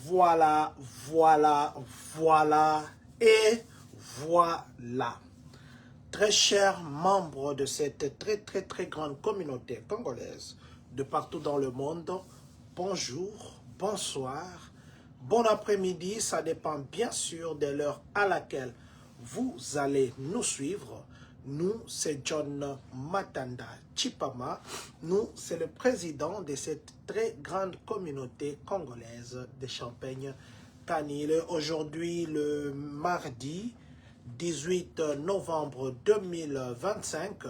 Voilà, voilà, voilà et voilà. Très chers membres de cette très grande communauté congolaise de partout dans le monde, bonjour, bonsoir, bon après-midi, ça dépend bien sûr de l'heure à laquelle vous allez nous suivre. Nous, c'est John Matanda Chipama. Nous, c'est le président de cette très grande communauté congolaise de Champagne-Kanil. Aujourd'hui, le mardi 18 novembre 2025,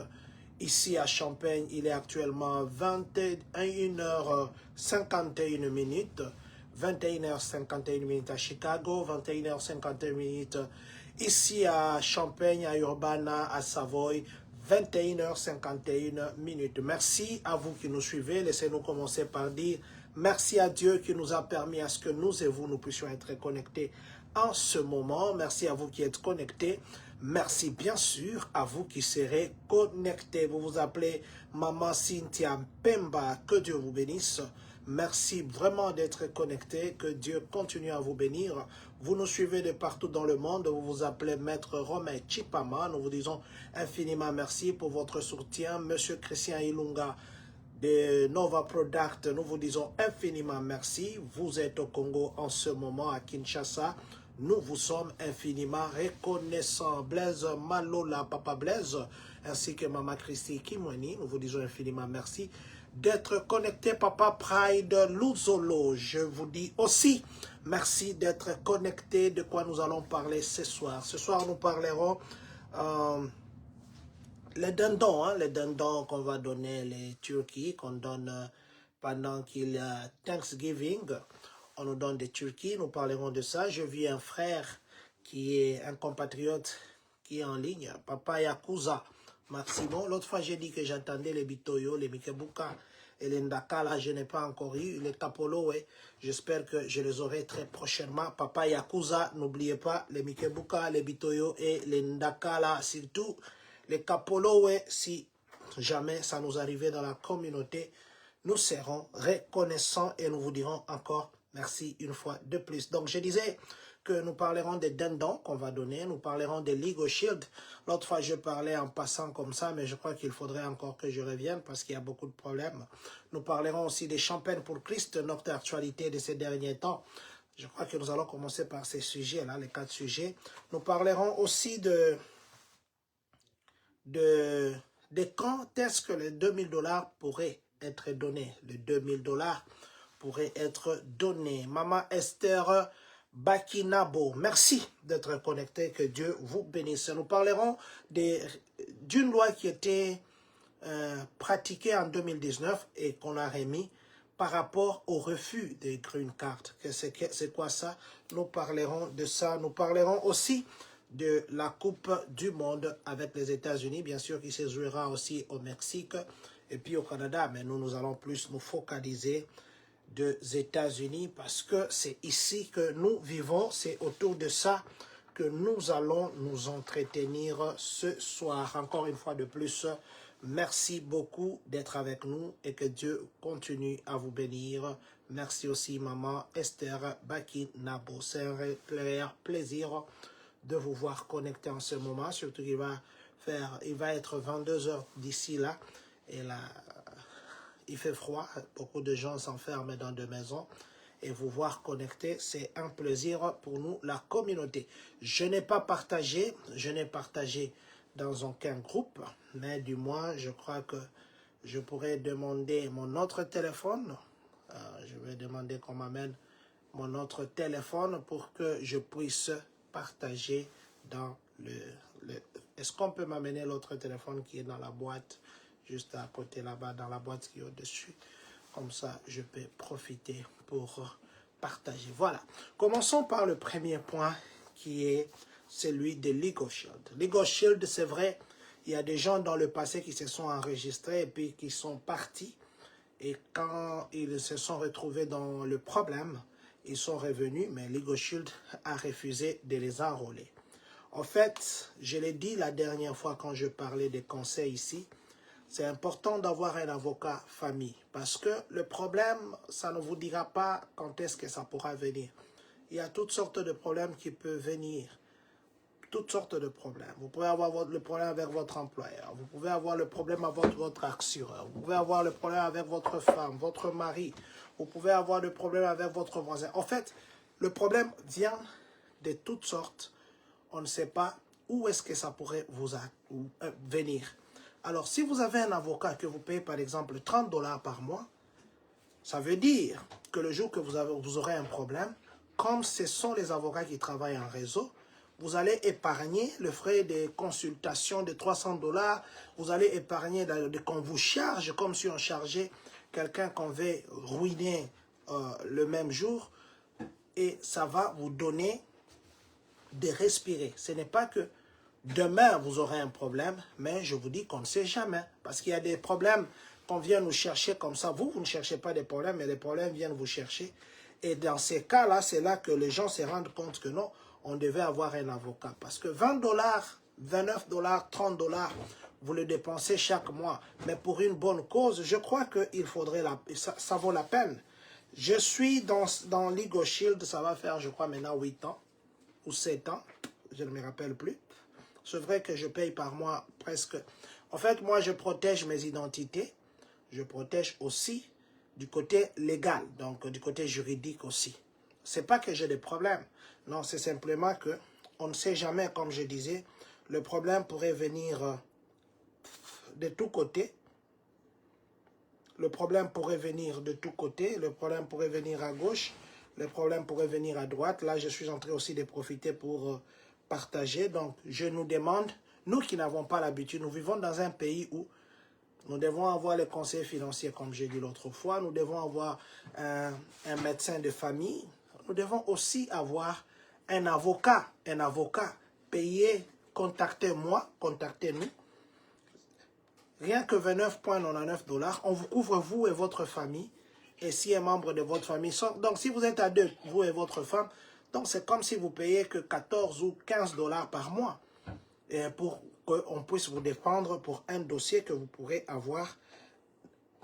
ici à Champagne, il est actuellement 21h51 minutes. 21h51 minutes à Chicago, 21h51 minutes ici à Champagne, à Urbana, à Savoie, 21h51 minutes. Merci à vous qui nous suivez. Laissez-nous commencer par dire merci à Dieu qui nous a permis à ce que nous et vous, nous puissions être connectés en ce moment. Merci à vous qui êtes connectés. Merci bien sûr à vous qui serez connectés. Vous vous appelez Maman Cynthia Pemba. Que Dieu vous bénisse. Merci vraiment d'être connecté. Que Dieu continue à vous bénir. Vous nous suivez de partout dans le monde. Vous vous appelez Maître Romain Chipama. Nous vous disons infiniment merci pour votre soutien. Monsieur Christian Ilunga de Nova Product, nous vous disons infiniment merci. Vous êtes au Congo en ce moment, à Kinshasa. Nous vous sommes infiniment reconnaissants. Blaise Malola, Papa Blaise, ainsi que Maman Christy Kimweni, nous vous disons infiniment merci d'être connecté. Papa Pride Luzolo, je vous dis aussi merci d'être connecté. De quoi nous allons parler ce soir? Ce soir, nous parlerons les dindons qu'on va donner, les turkeys qu'on donne pendant qu'il y a Thanksgiving. On nous donne des turkeys, nous parlerons de ça. Je vis un frère qui est un compatriote qui est en ligne, Papa Yakuza Maximo. L'autre fois, j'ai dit que j'attendais les Bitoyo, les Mikebuka et les Ndaka. Là, je n'ai pas encore eu. Les Tapolo, ouais. J'espère que je les aurai très prochainement. Papa Yakuza, n'oubliez pas les Mikebuka, les Bitoyo et les Ndaka, là, surtout. Les Capolo, ouais, si jamais ça nous arrivait dans la communauté, nous serons reconnaissants et nous vous dirons encore merci une fois de plus. Donc, je disais que nous parlerons des dindons qu'on va donner, nous parlerons des Legal Shield. L'autre fois, je parlais en passant comme ça, mais je crois qu'il faudrait encore que je revienne parce qu'il y a beaucoup de problèmes. Nous parlerons aussi des Champagnes pour Christ, notre actualité de ces derniers temps. Je crois que nous allons commencer par ces sujets-là, les 4 sujets. Nous parlerons aussi de quand est-ce que les 2000$ pourraient être donnés. Les 2000$ pourraient être donnés. Maman Esther Bakinabo, merci d'être connecté, que Dieu vous bénisse. Nous parlerons d'une loi qui était pratiquée en 2019 et qu'on a remis par rapport au refus des green cards. C'est quoi ça? Nous parlerons de ça. Nous parlerons aussi de la Coupe du Monde avec les États-Unis, bien sûr, qui se jouera aussi au Mexique et puis au Canada. Mais nous allons plus nous focaliser des États-Unis parce que c'est ici que nous vivons. C'est autour de ça que nous allons nous entretenir ce soir. Encore une fois de plus, merci beaucoup d'être avec nous et que Dieu continue à vous bénir. Merci aussi, Maman Esther Bakinabo. C'est un réel plaisir de vous voir connecté en ce moment, surtout qu'il il va être 22h d'ici là, et là, il fait froid, beaucoup de gens s'enferment dans des maisons, et vous voir connecté, c'est un plaisir pour nous, la communauté. Je n'ai partagé dans aucun groupe, mais du moins, je crois que je pourrais demander mon autre téléphone, je vais demander qu'on m'amène mon autre téléphone pour que je puisse partager dans Est-ce qu'on peut m'amener l'autre téléphone qui est dans la boîte, juste à côté là-bas, dans la boîte qui est au-dessus? Comme ça, je peux profiter pour partager. Voilà. Commençons par le premier point qui est celui de Legal Shield. Legal Shield, c'est vrai, il y a des gens dans le passé qui se sont enregistrés et puis qui sont partis. Et quand ils se sont retrouvés dans le problème, ils sont revenus, mais Legal Shield a refusé de les enrôler. En fait, je l'ai dit la dernière fois quand je parlais des conseils ici, c'est important d'avoir un avocat famille parce que le problème, ça ne vous dira pas quand est-ce que ça pourra venir. Il y a toutes sortes de problèmes qui peuvent venir. Toutes sortes de problèmes. Vous pouvez avoir le problème avec votre employeur. Vous pouvez avoir le problème avec votre assureur. Vous pouvez avoir le problème avec votre femme, votre mari. Vous pouvez avoir le problème avec votre voisin. En fait, le problème vient de toutes sortes. On ne sait pas où est-ce que ça pourrait vous venir. Alors, si vous avez un avocat que vous payez, par exemple, 30 $ par mois, ça veut dire que le jour que vous aurez un problème, comme ce sont les avocats qui travaillent en réseau, vous allez épargner le frais de consultation de 300 $. Vous allez épargner qu'on vous charge comme si on chargeait quelqu'un qu'on veut ruiner le même jour. Et ça va vous donner de respirer. Ce n'est pas que demain vous aurez un problème, mais je vous dis qu'on ne sait jamais. Parce qu'il y a des problèmes qu'on vient nous chercher comme ça. Vous ne cherchez pas des problèmes, mais les problèmes viennent vous chercher. Et dans ces cas-là, c'est là que les gens se rendent compte que non, on devait avoir un avocat. Parce que 20 $, 29 $, 30 $, vous le dépensez chaque mois. Mais pour une bonne cause, je crois qu'il faudrait, ça vaut la peine. Je suis dans Legal Shield, ça va faire, je crois, maintenant 8 ans ou 7 ans. Je ne me rappelle plus. C'est vrai que je paye par mois presque. En fait, moi, je protège mes identités. Je protège aussi du côté légal, donc du côté juridique aussi. C'est pas que j'ai des problèmes. Non, c'est simplement que on ne sait jamais, comme je disais, le problème pourrait venir de tous côtés. Le problème pourrait venir de tous côtés. Le problème pourrait venir à gauche. Le problème pourrait venir à droite. Là, je suis en train aussi de profiter pour partager. Donc, je nous demande, nous qui n'avons pas l'habitude, nous vivons dans un pays où nous devons avoir les conseils financiers, comme j'ai dit l'autre fois. Nous devons avoir un médecin de famille. Nous devons aussi avoir un avocat. Un avocat payé. Contactez-moi, contactez-nous. Rien que 29,99 $, on vous couvre vous et votre famille. Et si un membre de votre famille sort. Donc, si vous êtes à deux, vous et votre femme, donc c'est comme si vous payez que 14 ou 15 $ par mois. Et pour qu'on puisse vous défendre pour un dossier que vous pourrez avoir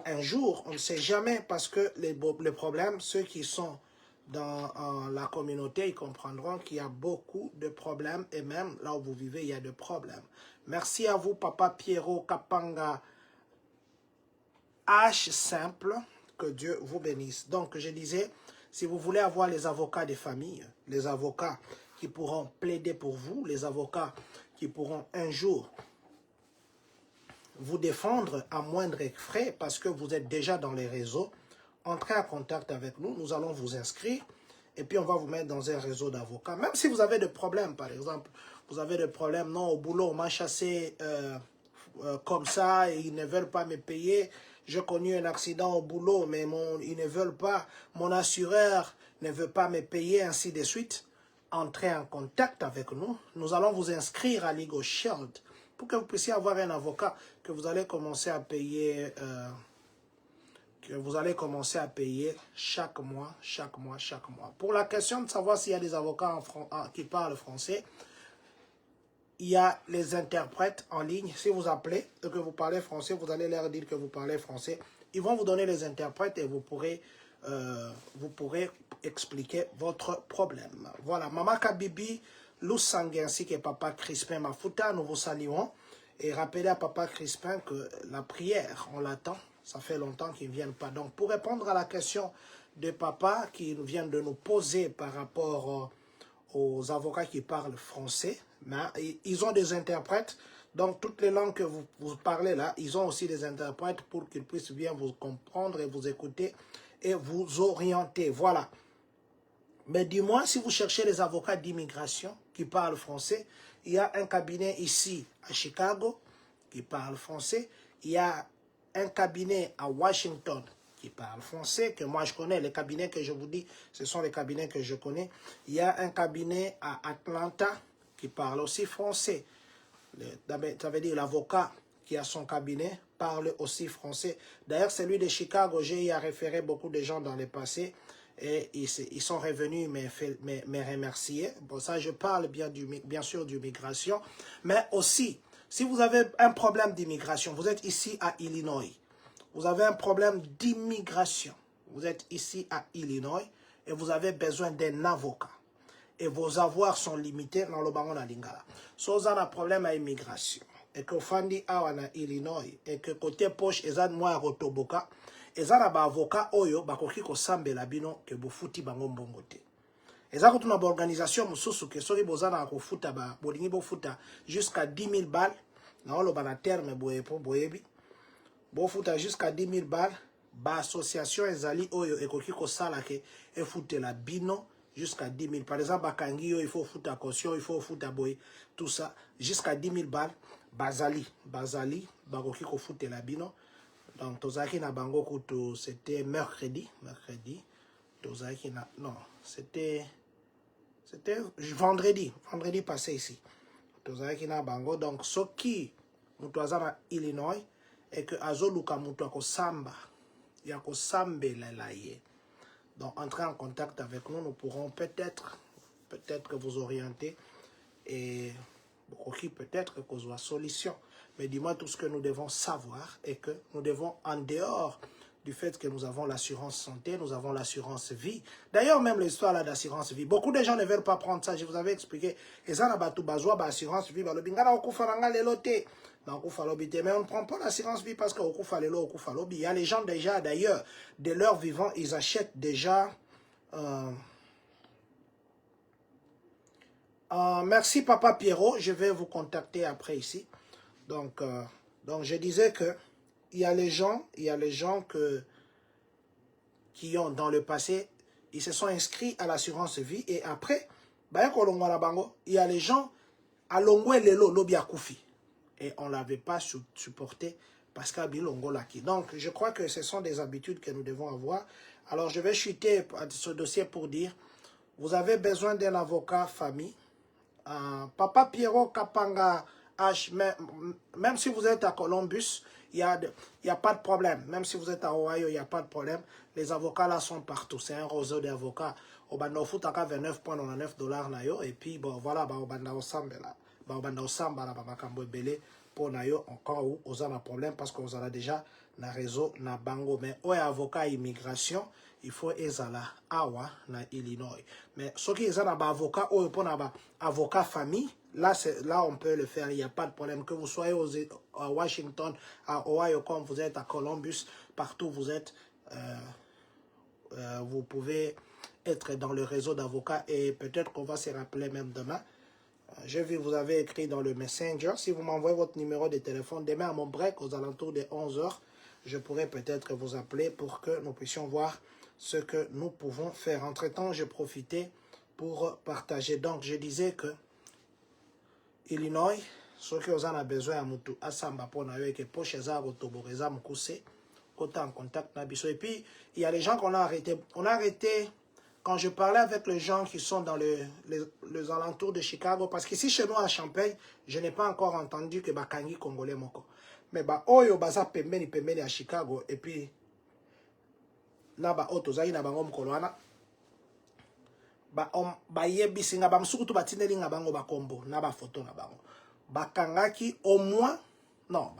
un jour. On ne sait jamais parce que les problèmes, ceux qui sont dans la communauté, ils comprendront qu'il y a beaucoup de problèmes et même là où vous vivez, il y a des problèmes. Merci à vous, Papa Pierrot Kapanga H simple, que Dieu vous bénisse. Donc, je disais, si vous voulez avoir les avocats des familles, les avocats qui pourront plaider pour vous, les avocats qui pourront un jour vous défendre à moindre frais parce que vous êtes déjà dans les réseaux, entrez en contact avec nous, nous allons vous inscrire et puis on va vous mettre dans un réseau d'avocats. Même si vous avez des problèmes, par exemple, vous avez des problèmes, non, au boulot, on m'a chassé comme ça et ils ne veulent pas me payer. J'ai connu un accident au boulot, mais ils ne veulent pas, mon assureur ne veut pas me payer, ainsi de suite. Entrez en contact avec nous. Nous allons vous inscrire à Legal Shield pour que vous puissiez avoir un avocat que vous allez commencer à payer, chaque mois. Pour la question de savoir s'il y a des avocats qui parlent français, il y a les interprètes en ligne. Si vous appelez et que vous parlez français, vous allez leur dire que vous parlez français. Ils vont vous donner les interprètes et vous pourrez expliquer votre problème. Voilà, Mama Kabibi, Lussangue ainsi que Papa Crispin Mafuta, nous vous saluons. Et rappelez à Papa Crispin que la prière, on l'attend. Ça fait longtemps qu'ils ne viennent pas. Donc, pour répondre à la question de Papa qui vient de nous poser par rapport aux avocats qui parlent français, mais ils ont des interprètes. Donc, toutes les langues que vous parlez là, ils ont aussi des interprètes pour qu'ils puissent bien vous comprendre et vous écouter et vous orienter. Voilà. Mais du moins, si vous cherchez les avocats d'immigration qui parlent français, il y a un cabinet ici à Chicago qui parle français. Il y a un cabinet à Washington qui parle français, que moi je connais. Les cabinets que je vous dis, ce sont les cabinets que je connais. Il y a un cabinet à Atlanta qui parle aussi français. Ça veut dire l'avocat qui a son cabinet parle aussi français. D'ailleurs, celui de Chicago, j'ai y a référé beaucoup de gens dans le passé et ils sont revenus me remercier. Bon, ça, je parle bien sûr du migration, mais aussi, Si vous avez un problème d'immigration, vous êtes ici à Illinois, vous avez un problème d'immigration, vous êtes ici à Illinois et vous avez besoin d'un avocat et vos avoirs sont limités dans le bango na lingala. Si vous avez un problème à immigration et que vous avez à Illinois et que côté poche ezan moi à Rotoboka, ezan na ba avocat oyo bakoki ko sambela bino ke bofuti bango mbongo te. Eza ko tuna ba organisation mususu ke soki bozana ko futa ba bolingi bo futa jusqu'à 10 000 balles na olo bana terme boye po boyebi bo futa jusqu'à 10 000 balles ba association ezali oyo ekoki ko sala ke e futela bino jusqu'à 10 000. Par exemple, à Kangio, il faut foutre à caution, il faut foutre à boy, tout ça, jusqu'à 10 000 balles. Bazali, Baroki ko foute la bino. Donc, Tozaki na bango kuto, c'était mercredi. Tozaki na, non, c'était vendredi passé ici. Tozaki na bango, donc, ce qui, mutuaza na Illinois, et que azoluka mutua ko samba, ya ko sambe la ye. Donc, entrez en contact avec nous, nous pourrons peut-être que vous orienter et peut-être que soit solution. Mais dis-moi tout ce que nous devons savoir et que nous devons, en dehors du fait que nous avons l'assurance santé, nous avons l'assurance vie. D'ailleurs, même l'histoire là d'assurance vie, beaucoup de gens ne veulent pas prendre ça. Je vous avais expliqué. Et ça n'a pas tout besoin d'assurance vie. Mais on ne prend pas l'assurance vie parce qu'au il y a les gens déjà, d'ailleurs, de leur vivant, ils achètent déjà. Merci Papa Pierrot, je vais vous contacter après ici. Donc je disais que il y a les gens qui ont dans le passé, ils se sont inscrits à l'assurance vie et après, il y a les gens à Longwe Lelo Lobia Koufi. Et on ne l'avait pas supporté parce qu'à Bilongolaki. Donc, je crois que ce sont des habitudes que nous devons avoir. Alors, je vais chuter ce dossier pour dire, vous avez besoin d'un avocat famille. Papa Pierrot Kapanga H, même si vous êtes à Columbus, il y a pas de problème. Même si vous êtes à Ohio, il n'y a pas de problème. Les avocats là sont partout. C'est un réseau d'avocats. Au banda au futaka 29,99 $. Et puis, bon, voilà, au banda au sambe là. Au banda au samba là, bakambo belé. Pour nayo, encore où, on a un problème parce qu'on a déjà un réseau, na bango. Mais, ouais, avocat immigration, il faut ezala awa na Illinois. Mais ce qui est un avocat ou un avocat famille, là on peut le faire, il n'y a pas de problème. Que vous soyez à Washington, à Ohio, comme vous êtes à Columbus, partout vous êtes, vous pouvez être dans le réseau d'avocats et peut-être qu'on va se rappeler même demain. J'ai vu, vous avez écrit dans le Messenger. Si vous m'envoyez votre numéro de téléphone, demain à mon break, aux alentours de 11 h, je pourrais peut-être vous appeler pour que nous puissions voir ce que nous pouvons faire. Entre-temps, je profitais pour partager. Donc, je disais que Illinois, ceux qui en ont besoin, à Samba, pour que autant en contact. Et puis, il y a les gens qu'on a arrêtés. On a arrêté quand je parlais avec les gens qui sont dans les alentours de Chicago. Parce qu'ici, chez nous, à Champagne, je n'ai pas encore entendu que Bakangi Congolais moko. Mais Oyo Baza Pembeni à Chicago. Et puis, Naba Otozaï Nabangom Kolwana. Yebisi nga bamsukutu batineli nga bango bakombo na ba photo na bango. Bakangaki au moins, non,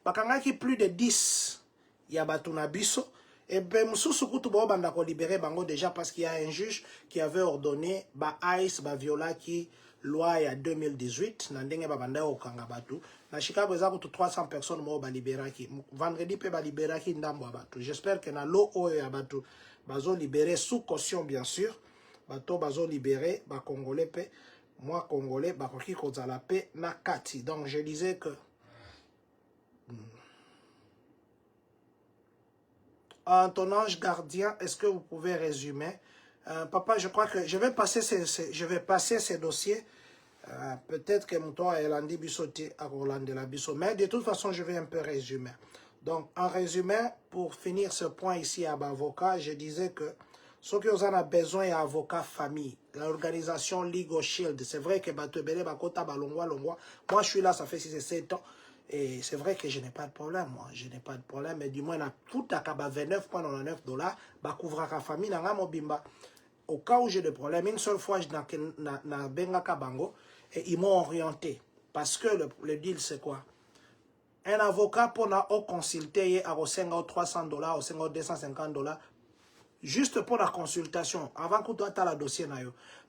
bakangaki plus de 10 ya batu na biso. Et ben mususukutu bo banda ko libérer bango déjà parce qu'il y a un juge qui avait ordonné ba ICE ba viola ki loi ya 2018 na ndenge ba banda okanga batu. Na Chicago za kutu 300 personnes mo ba liberaki. Vendredi pe ba liberaki ndambo batu. J'espère que na lo oyo ya batu bazo libérer sous caution bien sûr. Bato bazo libéré, ba Congolais pe, moi Congolais, ba koki kozala pe na kati. Donc je disais que ton ange gardien, est-ce que vous pouvez résumer? Papa, je crois que je vais passer ces dossiers. Peut-être que mon toit est lundi bisoté à Roland de la Bisso. Mais de toute façon, je vais un peu résumer. Donc, en résumé, pour finir ce point ici à Bavoka, je disais que ceux qui ont besoin d'avocats famille, l'organisation Legal Shield, c'est vrai que Batebele, Bakota, Balongwa, Longwa, moi je suis là, ça fait 6 et 7 ans, et c'est vrai que je n'ai pas de problème, moi, je n'ai pas de problème, mais du moins, tout à 29,99 $, Bakouvra la famille, Nanga Mobimba. Au cas où j'ai des problèmes, une seule fois, je n'ai Benga Kabango, et ils m'ont orienté. Parce que le deal, c'est quoi? Un avocat pour consulter à 300 dollars, ou 250 dollars, juste pour la consultation, avant que tu aies le dossier.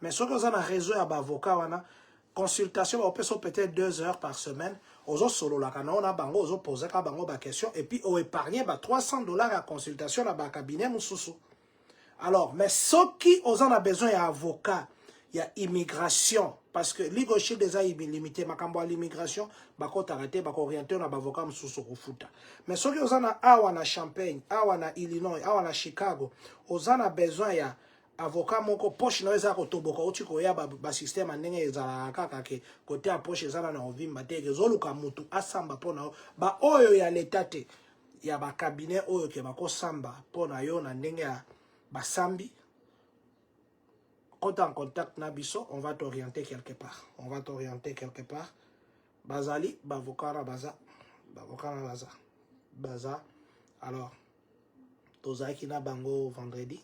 Mais ce que vous avez un réseau d'avocats, consultation, on peut peut-être 2 heures par semaine. Ozo solo la kana on a bango ozo poser ka bango ba question et puis on épargne 300 dollars à consultation à cabinet mususu. Alors, mais ce qui on a besoin d'avocat, il y a immigration parce que legal shield déjà limité makambo à l'immigration, bako t'arrêter bako orienter on a avocat mususu kufuta. Mais ce qui on a awa na Champaign, awa na Illinois, awa na Chicago, on a besoin ya avocat moko poche na eza kotoboka uti koya ba système ndenge ezala kaka ke côté a poche ezala na ovimba te ezoluka mutu asamba pona ba oyo ya l'état te ya ba cabinet oyo ke bako samba pona yo na ndenge ya basambi. Quand tu es en contact na biso, on va t'orienter quelque part. On va t'orienter quelque part. Bazali, bavocat na baza. Bavocat na baza. Baza. Alors, tozaki na bango vendredi.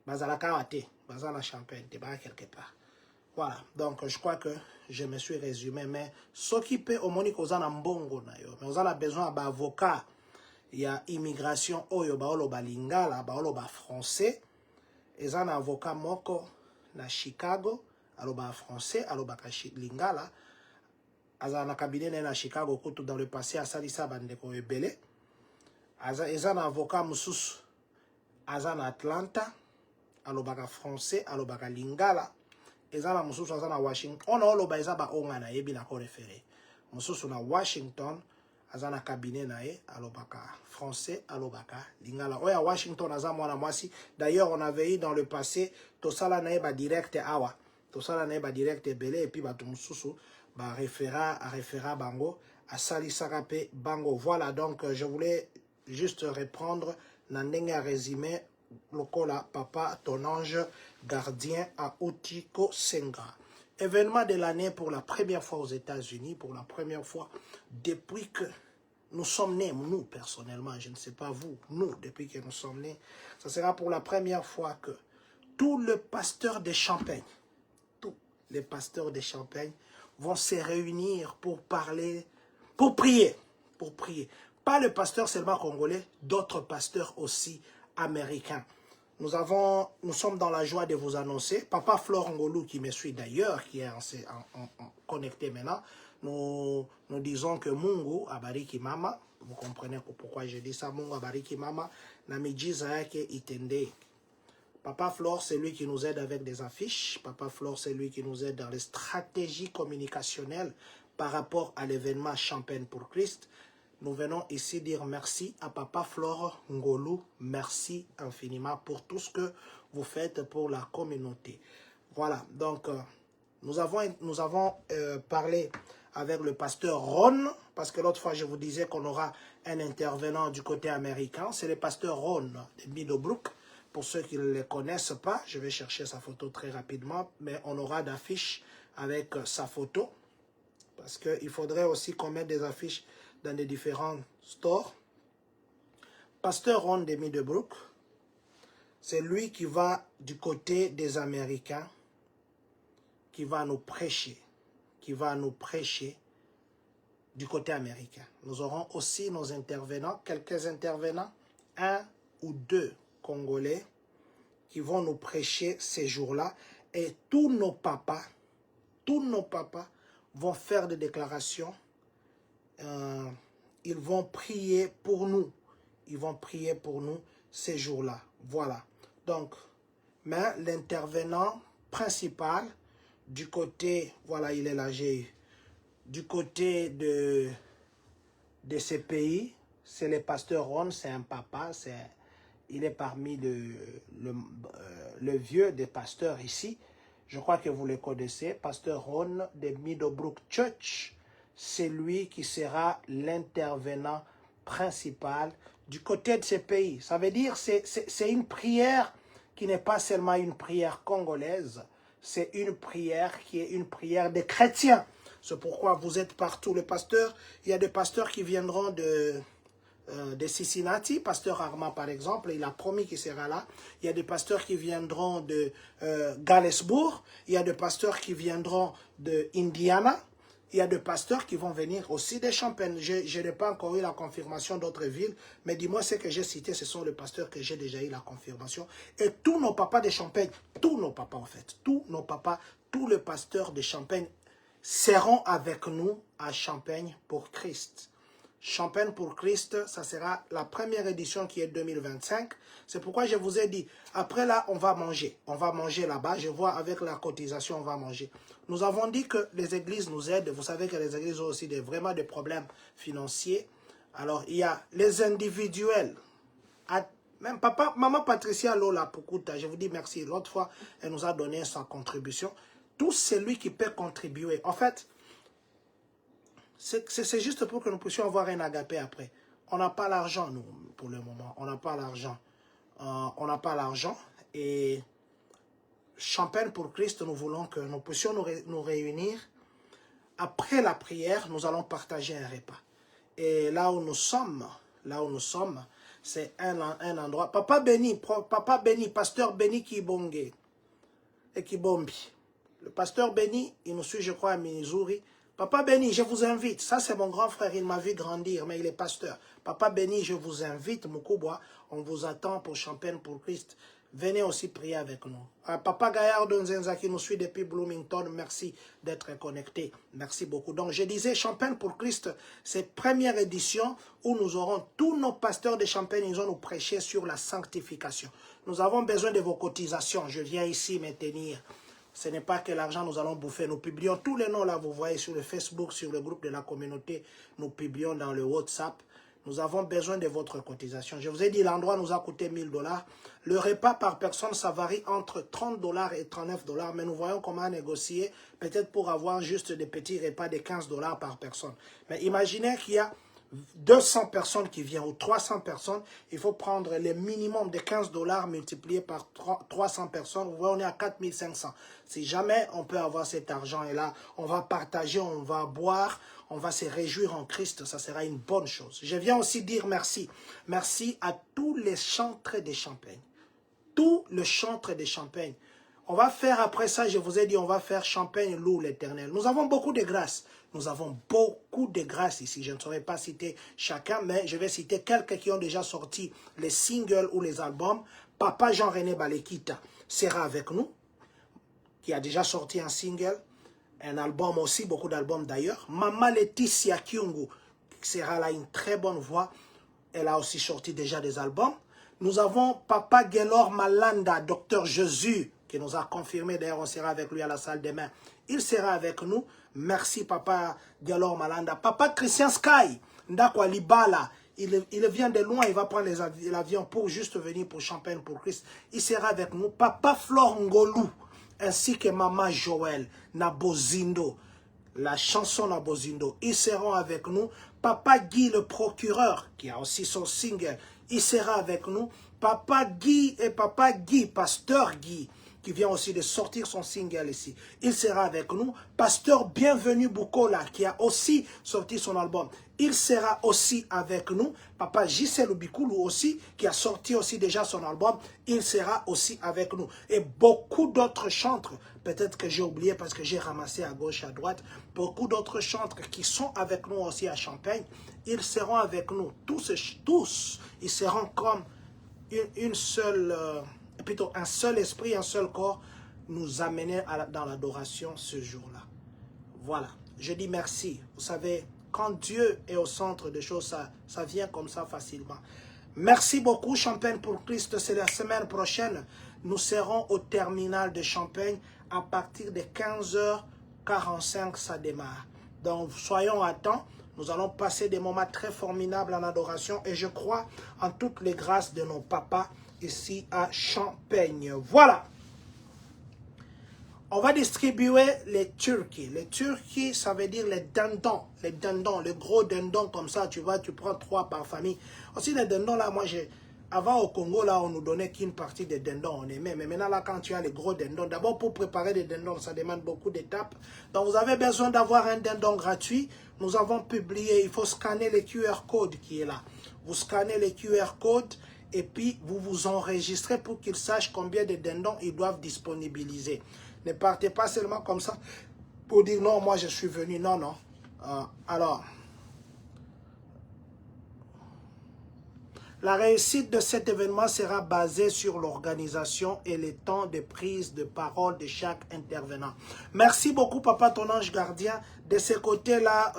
Bazala kawate. Baza na Champagne. T'es pas quelque part. Voilà. Donc, je crois que je me suis résumé. Mais ce qui peut au moni koza na mbongo na yo. Mais on a besoin d'avocat. Il y a immigration. Oyo baolo balingala. Baolo ba français. Et un avocat moko na Chicago, aloba français, aloba lingala, azana cabinet na Chicago kutu dans le passé asalisa bandeko ebele. Un avocat mususu, azana Atlanta, aloba français, aloba lingala, ezana mususu azana Washington. On a oloba ezaba onga na yebi na ko référé. Mususu na Washington. Azana cabinet nae alobaka français alobaka lingala oya Washington aza mwana mwasi. D'ailleurs on avait eu dans le passé tosala nae ba direct awa tosala nae ba direct belé et puis ba tumususu ba référa bango asali sakape bango. Voilà, donc je voulais juste reprendre na ndenge à résumé lokola papa ton ange gardien à Otiko Senga. Événement de l'année pour la première fois aux États-Unis, pour la première fois depuis que nous sommes nés, nous personnellement, je ne sais pas vous, nous, depuis que nous sommes nés, ça sera pour la première fois que tous les pasteurs de Champagne, tous les pasteurs de Champagne vont se réunir pour parler, pour prier. Pas le pasteur seulement congolais, d'autres pasteurs aussi américains. Nous sommes dans la joie de vous annoncer, Papa Flore Ngolou qui me suit d'ailleurs, qui est connecté maintenant, nous disons que Mungu abariki mama, vous comprenez pourquoi je dis ça, Mungu abariki mama, namiji zayake itende. Papa Flore, c'est lui qui nous aide avec des affiches, Papa Flore, c'est lui qui nous aide dans les stratégies communicationnelles par rapport à l'événement Champagne pour Christ. Nous venons ici dire merci à Papa Flore Ngolou. Merci infiniment pour tout ce que vous faites pour la communauté. Voilà, donc nous avons parlé avec le pasteur Ron, parce que l'autre fois je vous disais qu'on aura un intervenant du côté américain. C'est le pasteur Ron de Meadowbrook. Pour ceux qui ne le connaissent pas, je vais chercher sa photo très rapidement, mais on aura d'affiches avec sa photo, parce qu'il faudrait aussi qu'on mette des affiches dans des différents stores. Pasteur Ron de Meadowbrook, c'est lui qui va du côté des Américains, qui va nous prêcher du côté américain. Nous aurons aussi nos intervenants, quelques intervenants, 1 ou 2 Congolais qui vont nous prêcher ces jours-là, et tous nos papas vont faire des déclarations. Ils vont prier pour nous. Ils vont prier pour nous ces jours-là. Voilà. Donc, mais l'intervenant principal du côté, voilà, il est là, du côté de ces pays, c'est le pasteur Ron, c'est un papa, il est parmi le vieux des pasteurs ici. Je crois que vous le connaissez, pasteur Ron de Meadowbrook Church. C'est lui qui sera l'intervenant principal du côté de ces pays. Ça veut dire que c'est une prière qui n'est pas seulement une prière congolaise, c'est une prière qui est une prière des chrétiens. C'est pourquoi vous êtes partout. Le pasteur, il y a des pasteurs qui viendront de Cincinnati, pasteur Armand par exemple, il a promis qu'il sera là. Il y a des pasteurs qui viendront de Galesburg, il y a des pasteurs qui viendront de Indiana, Il y a des pasteurs qui vont venir aussi de Champagne. Je n'ai pas encore eu la confirmation d'autres villes, mais dis-moi ce que j'ai cité, ce sont les pasteurs que j'ai déjà eu la confirmation. Et tous nos papas de Champagne, tous nos papas en fait, tous nos papas, tous les pasteurs de Champagne seront avec nous à Champagne pour Christ. Champagne pour Christ, ça sera la première édition qui est 2025. C'est pourquoi je vous ai dit, après là, on va manger. On va manger là-bas. Je vois avec la cotisation, on va manger. Nous avons dit que les églises nous aident. Vous savez que les églises ont aussi vraiment des problèmes financiers. Alors, il y a les individuels. Même maman Patricia Lola Pukuta, je vous dis merci. L'autre fois, elle nous a donné sa contribution. Tout celui qui peut contribuer. En fait, c'est juste pour que nous puissions avoir un agapé après. On n'a pas l'argent, nous, pour le moment. On n'a pas l'argent. On n'a pas l'argent. Et Champagne pour Christ, nous voulons que nous puissions nous réunir. Après la prière, nous allons partager un repas. Et là où nous sommes, c'est un endroit. Papa béni, pasteur béni Kibonge et Kibombi. Le pasteur béni, il nous suit, je crois, à Missouri. Papa béni, je vous invite. Ça, c'est mon grand frère. Il m'a vu grandir, mais il est pasteur. Papa béni, je vous invite, Moukoubois. On vous attend pour Champagne pour Christ. Venez aussi prier avec nous. Papa Gaillard Donzenza qui nous suit depuis Bloomington, merci d'être connecté. Merci beaucoup. Donc, je disais, Champagne pour Christ, c'est première édition où nous aurons tous nos pasteurs de Champagne, ils vont nous prêcher sur la sanctification. Nous avons besoin de vos cotisations. Je viens ici me tenir. Ce n'est pas que l'argent nous allons bouffer. Nous publions tous les noms là, vous voyez sur le Facebook, sur le groupe de la communauté. Nous publions dans le WhatsApp. Nous avons besoin de votre cotisation. Je vous ai dit, l'endroit nous a coûté 1000 $. Le repas par personne, ça varie entre 30 $ et 39 $. Mais nous voyons comment négocier, peut-être pour avoir juste des petits repas de 15 $ par personne. Mais imaginez qu'il y a 200 personnes qui viennent ou 300 personnes, il faut prendre le minimum de 15 $ multiplié par 300 personnes. Vous voyez, on est à 4500. Si jamais on peut avoir cet argent et là, on va partager, on va boire, on va se réjouir en Christ, ça sera une bonne chose. Je viens aussi dire merci. Merci à tous les chantres de Champagne. Tous les chantres de Champagne. On va faire après ça, je vous ai dit, on va faire Champagne loue l'Éternel. Nous avons beaucoup de grâce. Nous avons beaucoup de grâce ici. Je ne saurais pas citer chacun, mais je vais citer quelques qui ont déjà sorti les singles ou les albums. Papa Jean-René Balekita sera avec nous, qui a déjà sorti un single, un album aussi, beaucoup d'albums d'ailleurs. Maman Laetitia Kyungu sera là, une très bonne voix. Elle a aussi sorti déjà des albums. Nous avons Papa Gelor Malanda, Docteur Jésus, qui nous a confirmé, d'ailleurs on sera avec lui à la salle demain. Il sera avec nous. Merci Papa Gelor Malanda. Papa Christian Sky, Ndakwa Libala, il vient de loin, il va prendre l'avion pour juste venir pour Champagne pour Christ. Il sera avec nous. Papa Flor Ngolou, ainsi que Maman Joël, Nabozindo, la chanson Nabozindo, ils seront avec nous. Papa Guy le procureur, qui a aussi son single, il sera avec nous. Papa Guy et Papa Guy, Pasteur Guy, qui vient aussi de sortir son single ici. Il sera avec nous. Pasteur Bienvenu Bukola, qui a aussi sorti son album. Il sera aussi avec nous. Papa Gisèle Bikoulou aussi, qui a sorti aussi déjà son album. Il sera aussi avec nous. Et beaucoup d'autres chantres, peut-être que j'ai oublié parce que j'ai ramassé à gauche, à droite. Beaucoup d'autres chantres qui sont avec nous aussi à Champagne. Ils seront avec nous. Tous, ils seront comme une seule... plutôt un seul esprit, un seul corps, nous amener dans l'adoration ce jour-là. Voilà, je dis merci. Vous savez, quand Dieu est au centre des choses, ça vient comme ça facilement. Merci beaucoup, Champagne pour Christ. C'est la semaine prochaine. Nous serons au terminal de Champagne à partir de 15h45, ça démarre. Donc, soyons à temps. Nous allons passer des moments très formidables en adoration et je crois en toutes les grâces de nos papas ici à Champagne. Voilà. On va distribuer les turkeys. Les turkeys, ça veut dire les dindons. Les dindons, les gros dindons comme ça, tu vois, tu prends 3 par famille. Aussi les dindons là, moi j'ai... Avant au Congo, là, on nous donnait qu'une partie des dindons, on aimait. Mais maintenant, là, quand tu as les gros dindons, d'abord pour préparer des dindons, ça demande beaucoup d'étapes. Donc, vous avez besoin d'avoir un dindon gratuit. Nous avons publié, il faut scanner le QR code qui est là. Vous scannez le QR code et puis vous vous enregistrez pour qu'ils sachent combien de dindons ils doivent disponibiliser. Ne partez pas seulement comme ça. pour dire non, moi je suis venu. Non, non. Alors, la réussite de cet événement sera basée sur l'organisation et le temps de prise de parole de chaque intervenant. Merci beaucoup, Papa, ton ange gardien. De ce côté-là,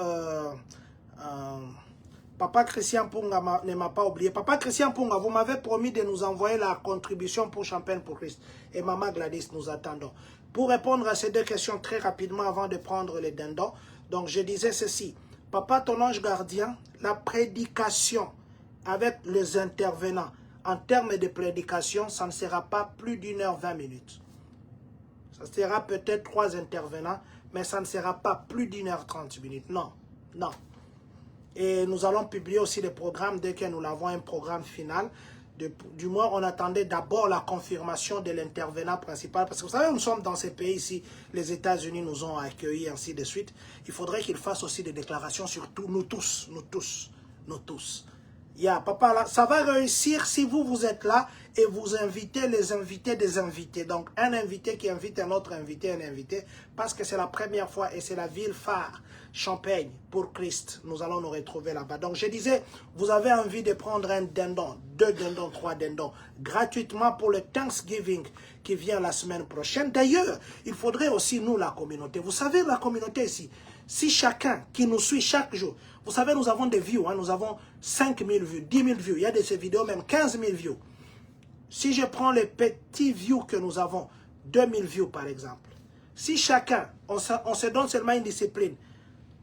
Papa Christian Punga ne m'a pas oublié. Papa Christian Punga, vous m'avez promis de nous envoyer la contribution pour Champagne pour Christ. Et Maman Gladys, nous attendons. Pour répondre à ces deux questions très rapidement avant de prendre les dindons, donc je disais ceci. Papa, ton ange gardien, la prédication avec les intervenants, en termes de prédication, ça ne sera pas plus d'1h20. Ça sera peut-être 3 intervenants, mais ça ne sera pas plus d'1h30. Non, non. Et nous allons publier aussi des programmes dès que nous avons un programme final. Du moins, on attendait d'abord la confirmation de l'intervenant principal. Parce que vous savez, nous sommes dans ces pays ici, les États-Unis nous ont accueillis, ainsi de suite. Il faudrait qu'ils fassent aussi des déclarations sur tout, nous tous. Papa, là, ça va réussir si vous êtes là et vous invitez les invités des invités. Donc, un invité qui invite un autre invité, parce que c'est la première fois et c'est la ville phare, Champagne, pour Christ. Nous allons nous retrouver là-bas. Donc, je disais, vous avez envie de prendre un dindon, 2 dindons, 3 dindons, gratuitement pour le Thanksgiving qui vient la semaine prochaine. D'ailleurs, il faudrait aussi, nous, la communauté. Vous savez, la communauté ici, si chacun qui nous suit chaque jour, vous savez, nous avons des views, hein, nous avons 5 000 vues, 10 000 vues, il y a de ces vidéos même 15 000 views. Si je prends les petits views que nous avons, 2 000 views par exemple, si chacun, on se donne seulement une discipline,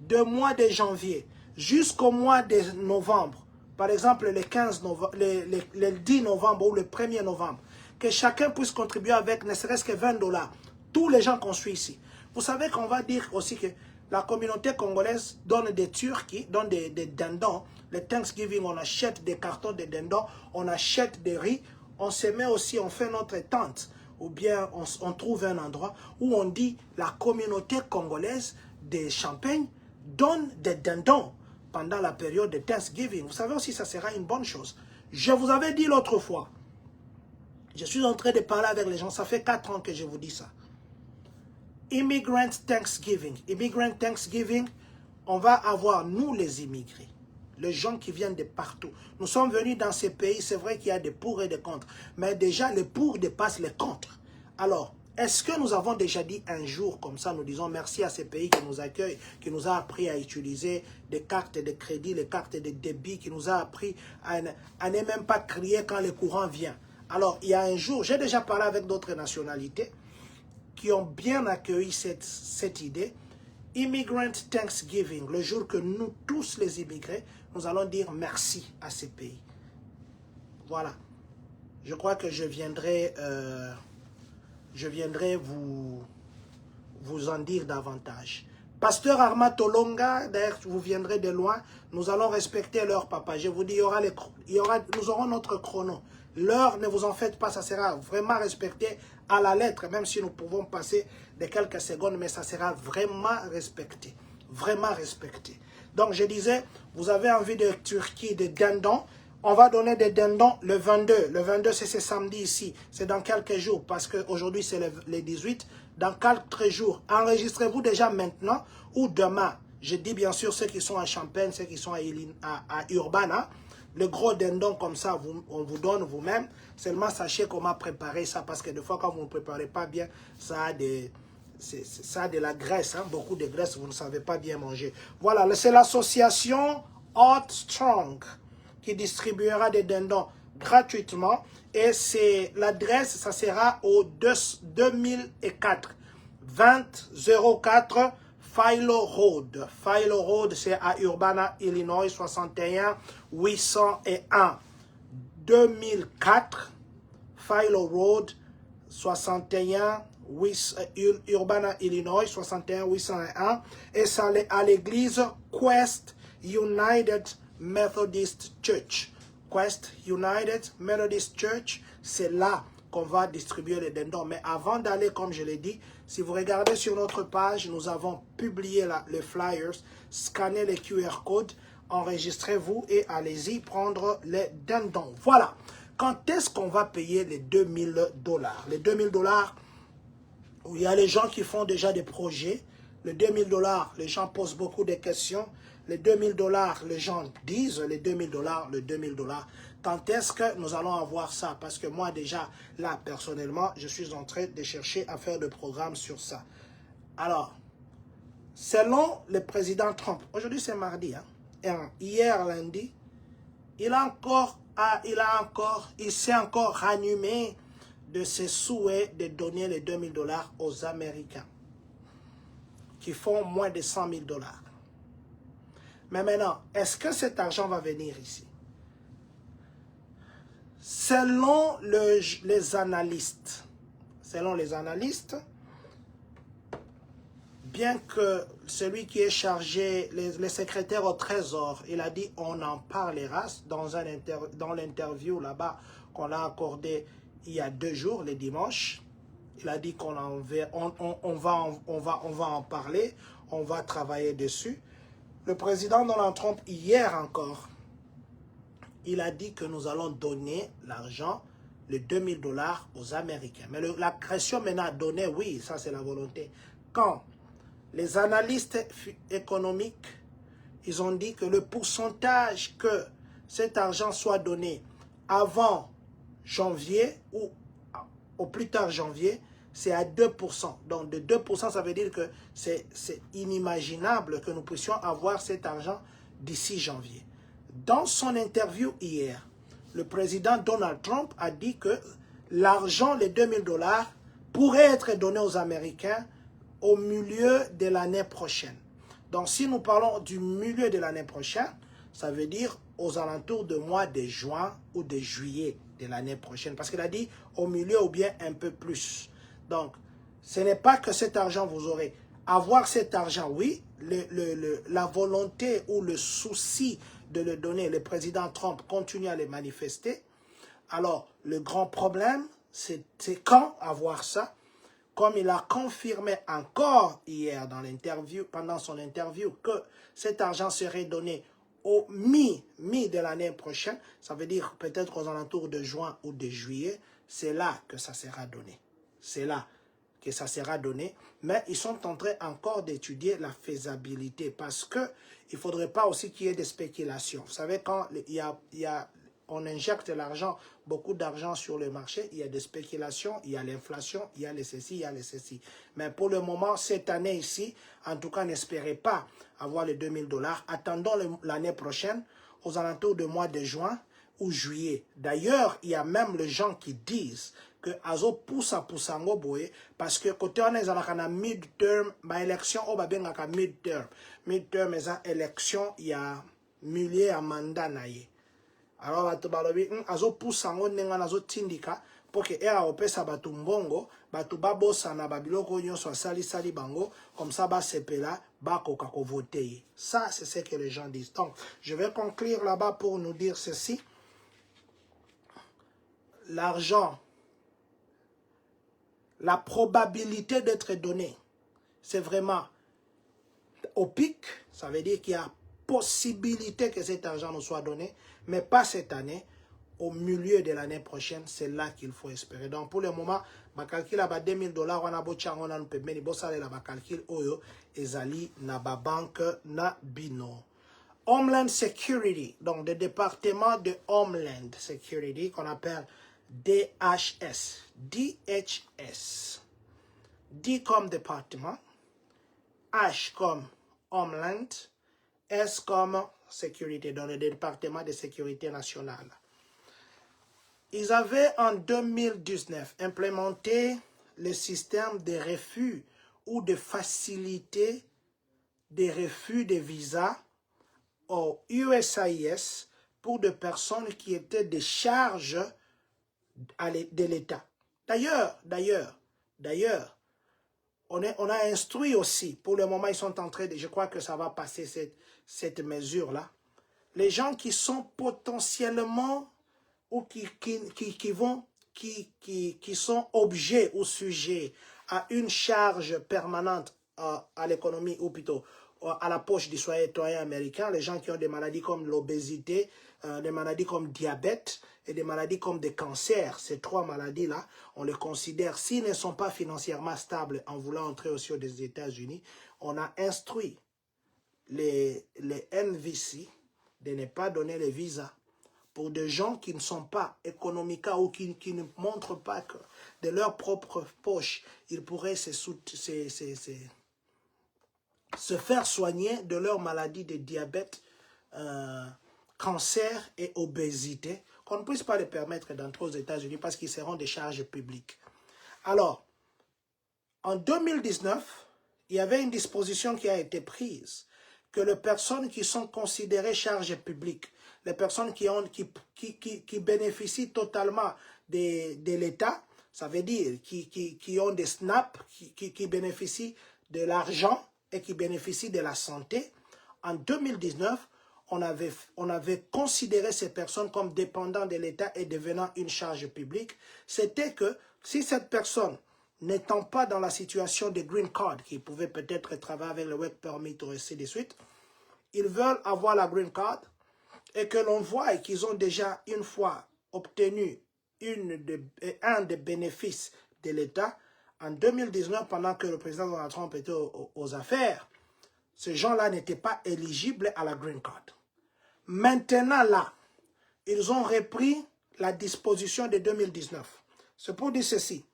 du mois de janvier jusqu'au mois de novembre, par exemple le 15 novembre, le 10 novembre ou le 1er novembre, que chacun puisse contribuer avec ne serait-ce que 20 $, tous les gens qu'on suit ici. Vous savez qu'on va dire aussi que la communauté congolaise donne des turkeys, donne des dindons. Le Thanksgiving, on achète des cartons de dindons, on achète des riz, on se met aussi, on fait notre tente. Ou bien on trouve un endroit où on dit la communauté congolaise de Champagne donne des dindons pendant la période de Thanksgiving. Vous savez aussi, ça sera une bonne chose. Je vous avais dit l'autre fois, je suis en train de parler avec les gens, ça fait 4 ans que je vous dis ça. Immigrant Thanksgiving. Immigrant Thanksgiving, on va avoir, nous les immigrés, les gens qui viennent de partout. Nous sommes venus dans ces pays, c'est vrai qu'il y a des pour et des contre, mais déjà les pour dépassent les contre. Alors, est-ce que nous avons déjà dit un jour comme ça, nous disons merci à ces pays qui nous accueillent, qui nous a appris à utiliser des cartes de crédit, les cartes de débit, qui nous a appris à ne même pas crier quand le courant vient. Alors, il y a un jour, j'ai déjà parlé avec d'autres nationalités, qui ont bien accueilli cette idée. Immigrant Thanksgiving, le jour que nous, tous les immigrés, nous allons dire merci à ces pays. Voilà. Je crois que je viendrai vous en dire davantage. Pasteur Arma Tolonga, d'ailleurs, vous viendrez de loin, nous allons respecter l'heure, papa. Je vous dis, nous aurons notre chrono. L'heure, ne vous en faites pas, ça sera vraiment respecté à la lettre, même si nous pouvons passer de quelques secondes, mais ça sera vraiment respecté. Vraiment respecté. Donc, je disais, vous avez envie de Turquie, de dindons. On va donner des dindons le 22. Le 22, c'est ce samedi ici. C'est dans quelques jours, parce qu'aujourd'hui, c'est le 18. Dans 4 jours, enregistrez-vous déjà maintenant ou demain. Je dis bien sûr ceux qui sont à Champagne, ceux qui sont à Urbana. Le gros dindon comme ça, on vous donne vous-même. Seulement sachez comment préparer ça, parce que des fois, quand vous ne préparez pas bien, ça a de la graisse, hein, beaucoup de graisse, vous ne savez pas bien manger. Voilà, c'est l'association Hot Strong qui distribuera des dindons gratuitement. Et c'est l'adresse, ça sera au 2004, 2004 Philo Road. Philo Road, c'est à Urbana, Illinois, 61 801. 2004 Philo Road, 61 Urbana, Illinois, 61 801. Et ça est à l'église Quest United Methodist Church. Quest United Methodist Church, c'est là qu'on va distribuer les dindons. Mais avant d'aller, comme je l'ai dit, si vous regardez sur notre page, nous avons publié les flyers, scannez les QR codes, enregistrez-vous et allez-y prendre les dindons. Voilà. Quand est-ce qu'on va payer les 2000 $? Les 2000 $, il y a les gens qui font déjà des projets. Le 2000 $, les gens posent beaucoup de questions. Les 2000 $, les gens disent les 2000 $, le 2000 $. Quand est-ce que nous allons avoir ça? Parce que moi déjà, là, personnellement, je suis en train de chercher à faire des programmes sur ça. Alors, selon le président Trump, aujourd'hui c'est mardi, hein, et hier lundi, il s'est encore ranimé de ses souhaits de donner les 2000 $ aux Américains qui font moins de 100 000 $. Mais maintenant, est-ce que cet argent va venir ici? Selon les analystes, bien que celui qui est chargé, les secrétaires au Trésor, il a dit on en parlera dans l'interview là-bas qu'on a accordé il y a 2 jours, le dimanche. Il a dit qu'on va en parler, on va travailler dessus. Le président Donald Trump, hier encore, il a dit que nous allons donner l'argent, les 2000 $ aux Américains. Mais la question maintenant donnée, oui, ça c'est la volonté. Quand les analystes économiques, ils ont dit que le pourcentage que cet argent soit donné avant janvier ou au plus tard janvier, c'est à 2%. Donc de 2%, ça veut dire que c'est inimaginable que nous puissions avoir cet argent d'ici janvier. Dans son interview hier, le président Donald Trump a dit que l'argent, les 2000 $, pourrait être donné aux Américains au milieu de l'année prochaine. Donc si nous parlons du milieu de l'année prochaine, ça veut dire aux alentours de mois de juin ou de juillet de l'année prochaine. Parce qu'il a dit au milieu ou bien un peu plus. Donc, ce n'est pas que cet argent vous aurez. Avoir cet argent, oui, la volonté ou le souci de le donner, le président Trump continue à les manifester. Alors, le grand problème, c'est quand avoir ça. Comme il a confirmé encore hier dans l'interview, pendant son interview, que cet argent serait donné au mi de l'année prochaine, ça veut dire peut-être aux alentours de juin ou de juillet, c'est là que ça sera donné. C'est là que ça sera donné. Mais ils sont en train encore d'étudier la faisabilité parce que il ne faudrait pas aussi qu'il y ait des spéculations. Vous savez, quand on injecte l'argent, beaucoup d'argent sur le marché, il y a des spéculations, il y a l'inflation, il y a les ceci, il y a les ceci. Mais pour le moment, cette année ici, en tout cas, n'espérez pas avoir les 2000 $. Attendons l'année prochaine, aux alentours du mois de juin ou juillet. D'ailleurs, il y a même les gens qui disent que azo poussa poussango boye parce que côté on est dans mid-term, ma élection on va bien dans mid-term. Mid-term est une élection, il y a milliers à mandat naïe. Alors bato balobi azo poussango nenga nazo tindika pour que era opesa batu mbongo, batu babosana babiloko nyonso sali bango comme ça ba sepela ba koka ko voter. Ça c'est ce que les gens disent. Donc, je vais conclure là-bas pour nous dire ceci. L'argent, la probabilité d'être donné, c'est vraiment au pic. Ça veut dire qu'il y a possibilité que cet argent nous soit donné, mais pas cette année. Au milieu de l'année prochaine, c'est là qu'il faut espérer. Donc pour le moment, ma calcul à 2000 $, on a beau on a peut mener bossa la calcul oyo ezali na ba banque na bino. Homeland Security, donc le département de Homeland Security qu'on appelle DHS. DHS. D comme département, H comme Homeland, S comme sécurité, dans le département de sécurité nationale. Ils avaient en 2019 implémenté le système de refus ou de facilité des refus de visa au USCIS pour des personnes qui étaient des charges de l'État. D'ailleurs, on a instruit aussi, pour le moment ils sont en train de, je crois que ça va passer cette mesure-là, les gens qui sont potentiellement ou qui sont objets ou sujets à une charge permanente à l'économie ou plutôt à la poche du citoyen américain, les gens qui ont des maladies comme l'obésité, des maladies comme diabète et des maladies comme des cancers. Ces trois maladies-là, on les considère, s'ils ne sont pas financièrement stables en voulant entrer aussi aux États-Unis, on a instruit les NVC de ne pas donner les visas pour des gens qui ne sont pas économiques ou qui ne montrent pas que de leur propre poche, ils pourraient se faire soigner de leur maladie de diabète, cancer et obésité, qu'on ne puisse pas les permettre d'entrer aux États-Unis parce qu'ils seront des charges publiques. Alors, en 2019, il y avait une disposition qui a été prise que les personnes qui sont considérées charges publiques, les personnes qui bénéficient totalement de l'État, ça veut dire qui ont des SNAP, qui bénéficient de l'argent et qui bénéficient de la santé. En 2019, on avait considéré ces personnes comme dépendants de l'État et devenant une charge publique. C'était que si cette personne, n'étant pas dans la situation de green card, qui pouvait peut-être travailler avec le work permit ou ainsi de suite, ils veulent avoir la green card et que l'on voit qu'ils ont déjà une fois obtenu un des bénéfices de l'État. En 2019, pendant que le président Donald Trump était aux affaires, ces gens-là n'étaient pas éligibles à la green card. Maintenant, là, ils ont repris la disposition de 2019. C'est pour dire ceci.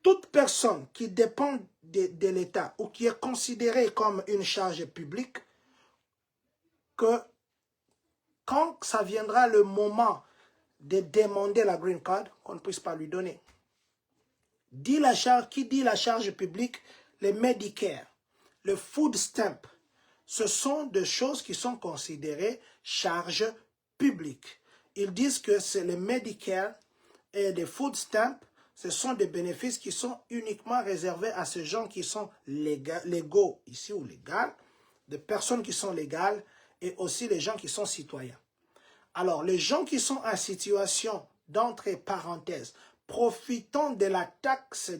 Toute personne qui dépend de l'État ou qui est considérée comme une charge publique, que quand ça viendra le moment de demander la green card, qu'on ne puisse pas lui donner. Qui dit la charge publique? Le Medicare, le food stamp, ce sont des choses qui sont considérées charges publiques. Ils disent que c'est le Medicare et les food stamps, ce sont des bénéfices qui sont uniquement réservés à ces gens qui sont légaux ici ou légales, des personnes qui sont légales et aussi les gens qui sont citoyens. Alors, les gens qui sont en situation d'entrée parenthèse, profitant de la taxe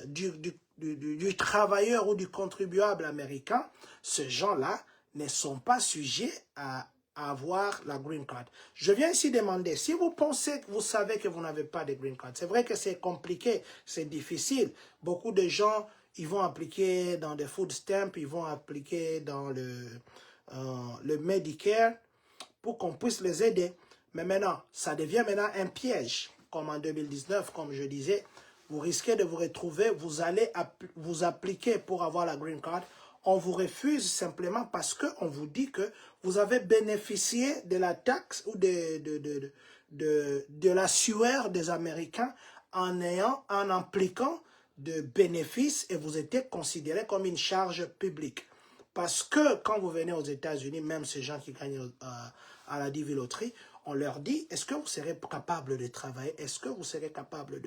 du travailleur ou du contribuable américain, ces gens-là ne sont pas sujets à avoir la green card. Je viens ici demander, si vous pensez que vous savez que vous n'avez pas de green card, c'est vrai que c'est compliqué, c'est difficile. Beaucoup de gens, ils vont appliquer dans des food stamps, ils vont appliquer dans le Medicare pour qu'on puisse les aider. Mais maintenant, ça devient maintenant un piège. Comme en 2019, comme je disais, vous risquez de vous retrouver, vous allez vous appliquer pour avoir la green card. On vous refuse simplement parce qu'on vous dit que vous avez bénéficié de la taxe ou de la sueur des Américains en impliquant de bénéfices et vous êtes considéré comme une charge publique. Parce que quand vous venez aux États-Unis, même ces gens qui gagnent à la diviloterie, on leur dit, est-ce que vous serez capable de travailler? Est-ce que vous serez capable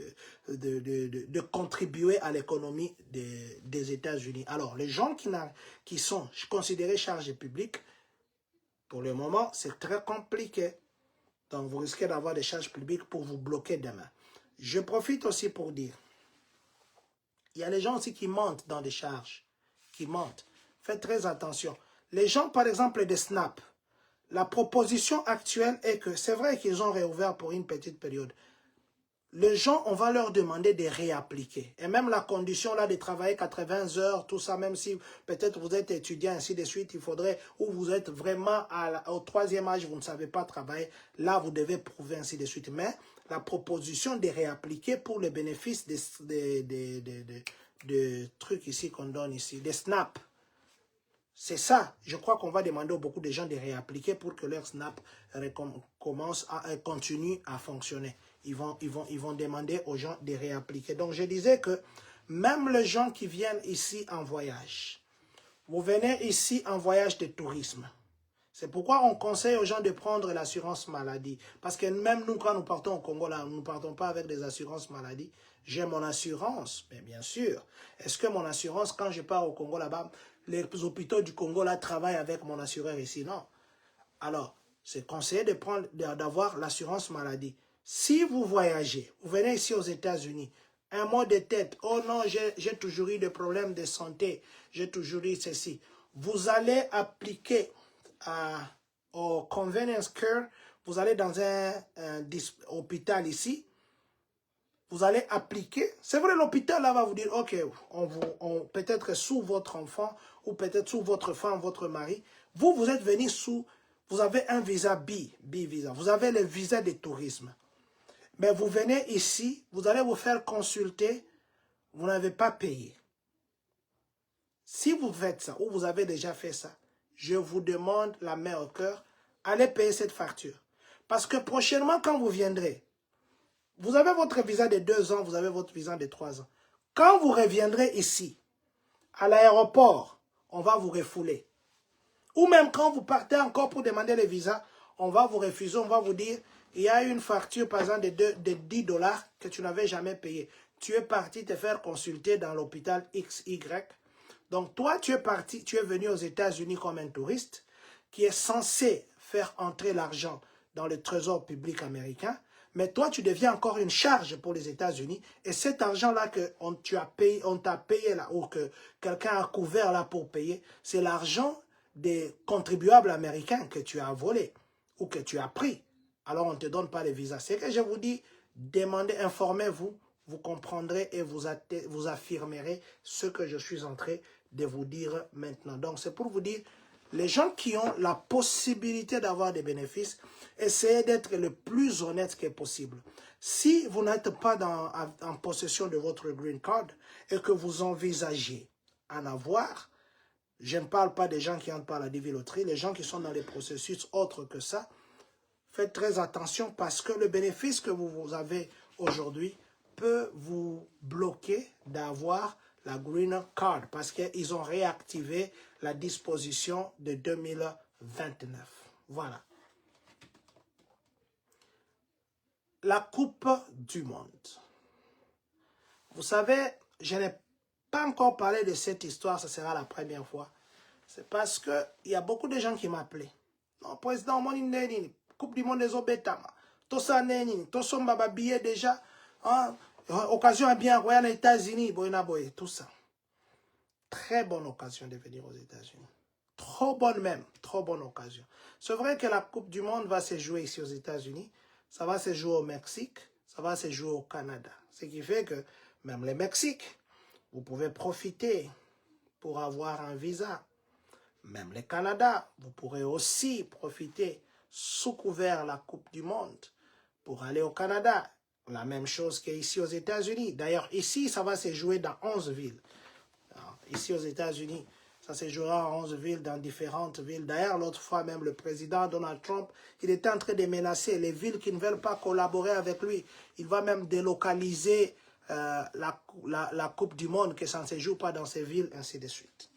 de contribuer à l'économie des États-Unis? Alors, les gens qui sont considérés charges publiques, pour le moment, c'est très compliqué. Donc, vous risquez d'avoir des charges publiques pour vous bloquer demain. Je profite aussi pour dire, il y a les gens aussi qui mentent dans des charges, qui mentent. Faites très attention. Les gens, par exemple, des SNAP, la proposition actuelle est que c'est vrai qu'ils ont réouvert pour une petite période. Les gens, on va leur demander de réappliquer. Et même la condition là de travailler 80 heures, tout ça, même si peut-être vous êtes étudiant, ainsi de suite, il faudrait, ou vous êtes vraiment au troisième âge, vous ne savez pas travailler, là vous devez prouver, ainsi de suite. Mais la proposition de réappliquer pour le bénéfice des trucs ici qu'on donne ici, des SNAP. C'est ça, je crois qu'on va demander à beaucoup de gens de réappliquer pour que leur SNAP continue à fonctionner. Ils vont demander aux gens de réappliquer. Donc, je disais que même les gens qui viennent ici en voyage, vous venez ici en voyage de tourisme. C'est pourquoi on conseille aux gens de prendre l'assurance maladie. Parce que même nous, quand nous partons au Congo, là, nous ne partons pas avec des assurances maladie. J'ai mon assurance, mais bien sûr. Est-ce que mon assurance, quand je pars au Congo là-bas, les hôpitaux du Congo là travaillent avec mon assureur ici? Non. Alors, c'est conseillé d'avoir l'assurance maladie. Si vous voyagez, vous venez ici aux États-Unis, un mot de tête. Oh non, j'ai toujours eu des problèmes de santé. J'ai toujours eu ceci. Vous allez appliquer au convenience care. Vous allez dans un hôpital ici. Vous allez appliquer. C'est vrai, l'hôpital là va vous dire, ok, peut-être sous votre enfant ou peut-être sous votre femme, votre mari. Vous êtes venu sous, vous avez un visa B-visa. Vous avez le visa de tourisme. Mais vous venez ici, vous allez vous faire consulter, vous n'avez pas payé. Si vous faites ça, ou vous avez déjà fait ça, je vous demande la main au cœur, allez payer cette facture. Parce que prochainement, quand vous viendrez, vous avez votre visa de 2 ans, vous avez votre visa de 3 ans. Quand vous reviendrez ici, à l'aéroport, on va vous refouler. Ou même quand vous partez encore pour demander le visa, on va vous refuser, on va vous dire, il y a une facture par exemple de 10 dollars que tu n'avais jamais payé. Tu es parti te faire consulter dans l'hôpital XY. Donc toi, tu es parti, tu es venu aux États-Unis comme un touriste qui est censé faire entrer l'argent dans le trésor public américain. Mais toi, tu deviens encore une charge pour les États-Unis. Et cet argent-là qu'on t'a payé là, ou que quelqu'un a couvert là pour payer, c'est l'argent des contribuables américains que tu as volé ou que tu as pris. Alors, on ne te donne pas les visas. C'est que je vous dis, demandez, informez-vous, vous comprendrez et vous affirmerez ce que je suis en train de vous dire maintenant. Donc, c'est pour vous dire, les gens qui ont la possibilité d'avoir des bénéfices, essayez d'être le plus honnête que possible. Si vous n'êtes pas en possession de votre green card et que vous envisagez en avoir, je ne parle pas des gens qui entrent par la déviloterie, les gens qui sont dans les processus autres que ça, faites très attention parce que le bénéfice que vous avez aujourd'hui peut vous bloquer d'avoir la green card parce qu'ils ont réactivé la disposition de 2029. Voilà. La Coupe du Monde. Vous savez, je n'ai pas encore parlé de cette histoire, ce sera la première fois. C'est parce qu'il y a beaucoup de gens qui m'appelaient. Non, président, mon ineni, Coupe du Monde des Obétama. Tout ça, neni, tout ça, baba billet déjà. Hein? Occasion à bien, aux États-Unis, tout ça. Très bonne occasion de venir aux États-Unis. Trop bonne même, trop bonne occasion. C'est vrai que la Coupe du Monde va se jouer ici aux États-Unis. Ça va se jouer au Mexique, ça va se jouer au Canada. Ce qui fait que même le Mexique, vous pouvez profiter pour avoir un visa. Même le Canada, vous pourrez aussi profiter sous couvert la Coupe du Monde pour aller au Canada. La même chose qu'ici aux États-Unis. D'ailleurs, ici, ça va se jouer dans 11 villes. Alors, ici aux États-Unis, ça se jouera en 11 villes, dans différentes villes. D'ailleurs, l'autre fois, même le président Donald Trump, il était en train de menacer les villes qui ne veulent pas collaborer avec lui. Il va même délocaliser la Coupe du Monde, que ça ne se joue pas dans ces villes, ainsi de suite.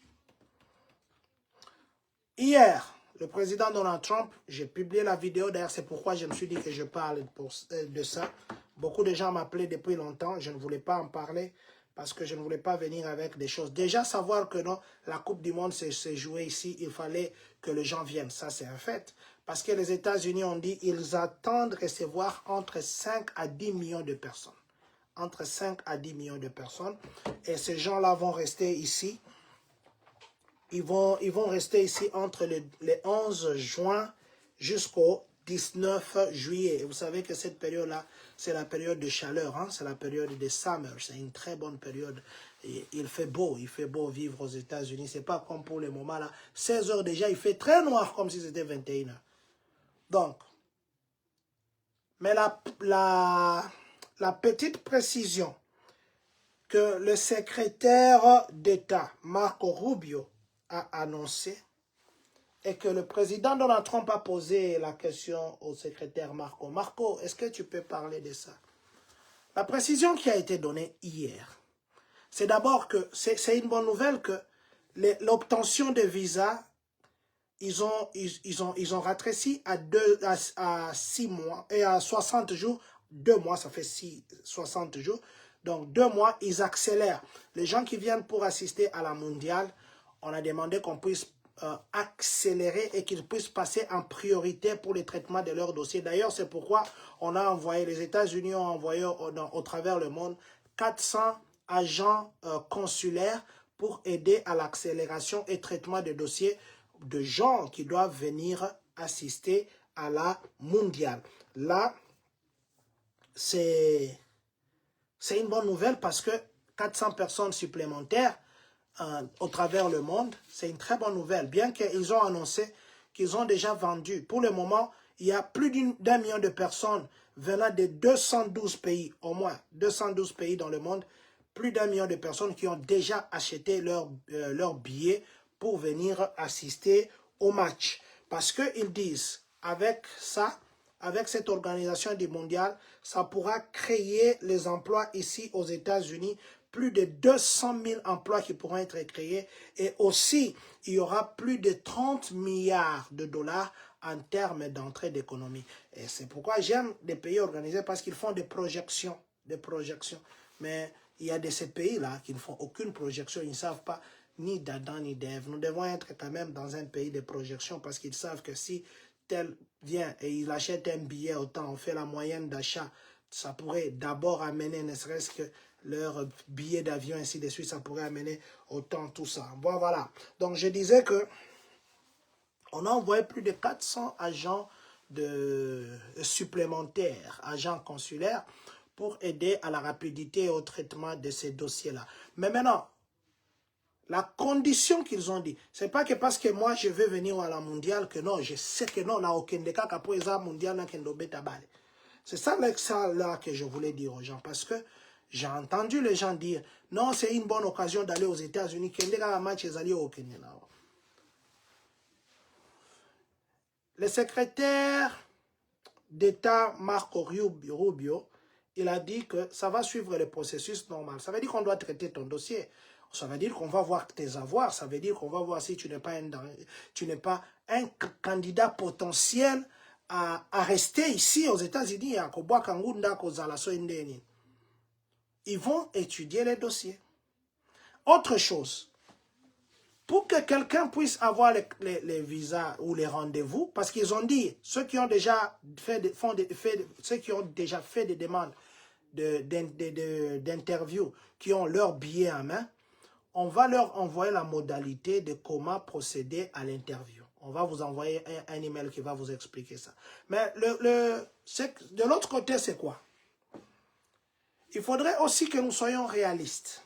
Hier, le président Donald Trump, j'ai publié la vidéo, d'ailleurs c'est pourquoi je me suis dit que je parle de ça. Beaucoup de gens m'appelaient depuis longtemps, je ne voulais pas en parler parce que je ne voulais pas venir avec des choses. Déjà savoir que non, la Coupe du Monde s'est jouée ici, il fallait que les gens viennent, ça c'est un fait. Parce que les États-Unis ont dit qu'ils attendent recevoir entre 5 à 10 millions de personnes. Entre 5 à 10 millions de personnes. Et ces gens-là vont rester ici. Ils vont rester ici entre le 11 juin jusqu'au 19 juillet. Et vous savez que cette période-là, c'est la période de chaleur, hein? C'est la période de summer. C'est une très bonne période. Et il fait beau vivre aux États-Unis. C'est pas comme pour le moment là. 16 heures déjà, il fait très noir comme si c'était 21 heures. Donc, mais la petite précision que le secrétaire d'État, Marco Rubio, a annoncé et que le président Donald Trump a posé la question au secrétaire Marco. Marco, est-ce que tu peux parler de ça? La précision qui a été donnée hier, c'est d'abord que c'est une bonne nouvelle que l'obtention de visa, ils ont rétréci à 6 mois et à 60 jours. 2 mois, ça fait 60 jours. Donc 2 mois, ils accélèrent. Les gens qui viennent pour assister à la mondiale, on a demandé qu'on puisse accélérer et qu'ils puissent passer en priorité pour le traitement de leur dossier. D'ailleurs, c'est pourquoi on a envoyé, les États-Unis ont envoyé au travers le monde 400 agents consulaires pour aider à l'accélération et traitement des dossiers de gens qui doivent venir assister à la mondiale. Là, c'est une bonne nouvelle parce que 400 personnes supplémentaires au travers le monde, c'est une très bonne nouvelle. Bien qu'ils ont annoncé qu'ils ont déjà vendu. Pour le moment, il y a plus d'un million de personnes venant de 212 pays, au moins 212 pays dans le monde, plus d'un million de personnes qui ont déjà acheté leur billet pour venir assister au match. Parce qu'ils disent, avec ça, avec cette organisation du mondial, ça pourra créer les emplois ici aux États-Unis, plus de 200 000 emplois qui pourront être créés. Et aussi, il y aura plus de 30 milliards de dollars en termes d'entrée d'économie. Et c'est pourquoi j'aime les pays organisés parce qu'ils font des projections. Mais il y a de ces pays-là qui ne font aucune projection. Ils ne savent pas ni d'Adam ni d'Ève. Nous devons être quand même dans un pays de projection parce qu'ils savent que si tel vient et il achète un billet autant, on fait la moyenne d'achat, ça pourrait d'abord amener, ne serait-ce que leur billet d'avion, ainsi de suite, ça pourrait amener autant tout ça. Bon, voilà. Donc, je disais que on a envoyé plus de 400 agents supplémentaires, agents consulaires, pour aider à la rapidité et au traitement de ces dossiers-là. Mais maintenant, la condition qu'ils ont dit, c'est pas que parce que moi je veux venir à la mondiale que non, je sais que non, on n'a aucun des cas qu'après la mondiale n'a qu'un tabale. C'est ça là que je voulais dire aux gens parce que j'ai entendu les gens dire non, c'est une bonne occasion d'aller aux États-Unis. Le secrétaire d'État Marco Rubio, il a dit que ça va suivre le processus normal. Ça veut dire qu'on doit traiter ton dossier. Ça veut dire qu'on va voir tes avoirs. Ça veut dire qu'on va voir si tu n'es pas un candidat potentiel à rester ici aux États-Unis. Ils vont étudier les dossiers. Autre chose, pour que quelqu'un puisse avoir les visas ou les rendez-vous, parce qu'ils ont dit, ceux qui ont déjà fait des demandes d'interview, qui ont leur billet en main, on va leur envoyer la modalité de comment procéder à l'interview. On va vous envoyer un email qui va vous expliquer ça. Mais de l'autre côté, c'est quoi? Il faudrait aussi que nous soyons réalistes.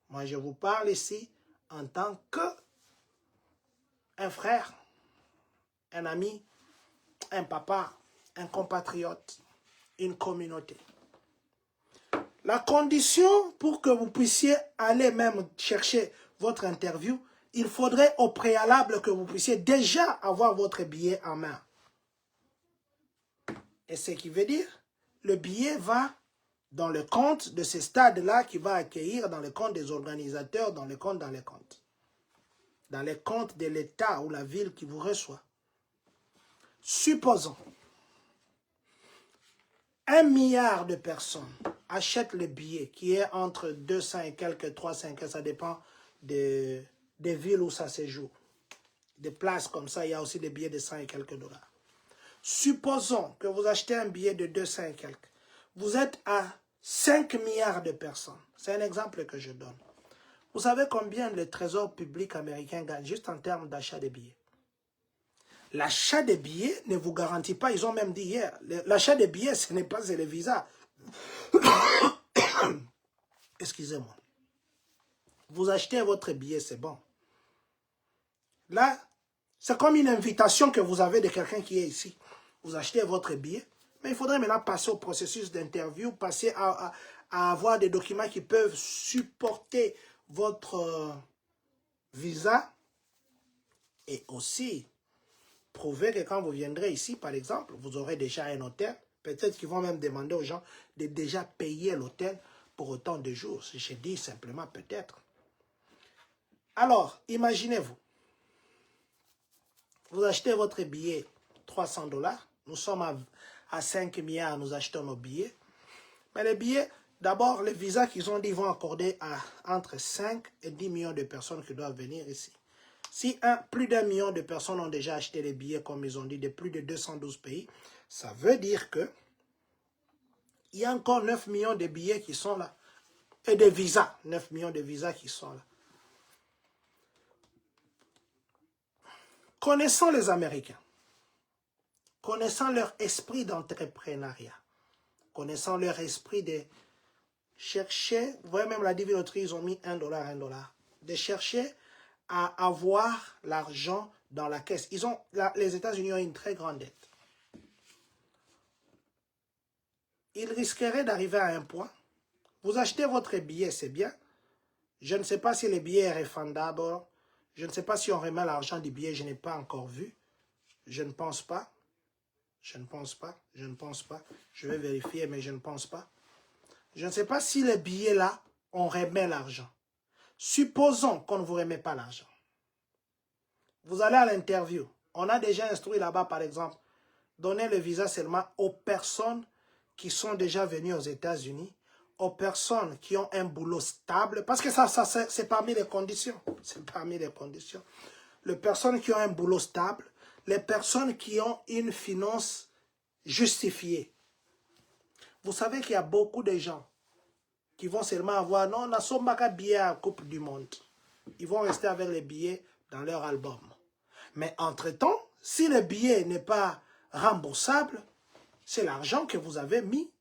Moi, je vous parle ici en tant qu'un frère, un ami, un papa, un compatriote, une communauté. La condition pour que vous puissiez aller même chercher votre interview, il faudrait au préalable que vous puissiez déjà avoir votre billet en main. Et ce qui veut dire, le billet va dans le compte de ce stade-là qui va accueillir, dans le compte des organisateurs, dans les comptes de l'État ou la ville qui vous reçoit. Supposons 1 milliard de personnes achètent le billet qui est entre 200 et quelques, 300 et quelques, ça dépend des villes où ça se joue. Des places comme ça, il y a aussi des billets de 100 et quelques dollars. Supposons que vous achetez un billet de 200 et quelques. Vous êtes à 5 milliards de personnes. C'est un exemple que je donne. Vous savez combien le trésor public américain gagne juste en termes d'achat de billets? L'achat des billets ne vous garantit pas, ils ont même dit hier, l'achat des billets, ce n'est pas le visa. Excusez-moi. Vous achetez votre billet, c'est bon. Là, c'est comme une invitation que vous avez de quelqu'un qui est ici. Vous achetez votre billet, mais il faudrait maintenant passer au processus d'interview, passer à avoir des documents qui peuvent supporter votre visa et aussi prouver que quand vous viendrez ici, par exemple, vous aurez déjà un hôtel. Peut-être qu'ils vont même demander aux gens de déjà payer l'hôtel pour autant de jours. Je dis simplement peut-être. Alors, imaginez-vous. Vous achetez votre billet 300 $. Nous sommes à 5 milliards, nous achetons nos billets. Mais les billets, d'abord, les visas qu'ils ont dit vont accorder à entre 5 et 10 millions de personnes qui doivent venir ici. Si plus d'1 million de personnes ont déjà acheté les billets, comme ils ont dit, de plus de 212 pays, ça veut dire que il y a encore 9 millions de billets qui sont là. Et des visas, 9 millions de visas qui sont là. Connaissant les Américains, connaissant leur esprit d'entrepreneuriat, connaissant leur esprit de chercher, vous voyez même la Divine Loterie, ils ont mis $1, $1, de chercher à avoir l'argent dans la caisse. Les États-Unis ont une très grande dette. Ils risqueraient d'arriver à un point. Vous achetez votre billet, c'est bien. Je ne sais pas si le billet est refundable. Je ne sais pas si on remet l'argent du billet, je n'ai pas encore vu. Je ne pense pas. Je ne pense pas. Je ne pense pas. Je vais vérifier, mais je ne pense pas. Je ne sais pas si le billet là, on remet l'argent. Supposons qu'on ne vous remet pas l'argent. Vous allez à l'interview. On a déjà instruit là-bas, par exemple, donner le visa seulement aux personnes qui sont déjà venues aux États-Unis, aux personnes qui ont un boulot stable, parce que ça c'est parmi les conditions. C'est parmi les conditions. Les personnes qui ont un boulot stable, les personnes qui ont une finance justifiée. Vous savez qu'il y a beaucoup de gens qui vont seulement avoir, non, on a son billet à la Coupe du Monde. Ils vont rester avec les billets dans leur album. Mais entre-temps, si le billet n'est pas remboursable, c'est l'argent que vous avez mis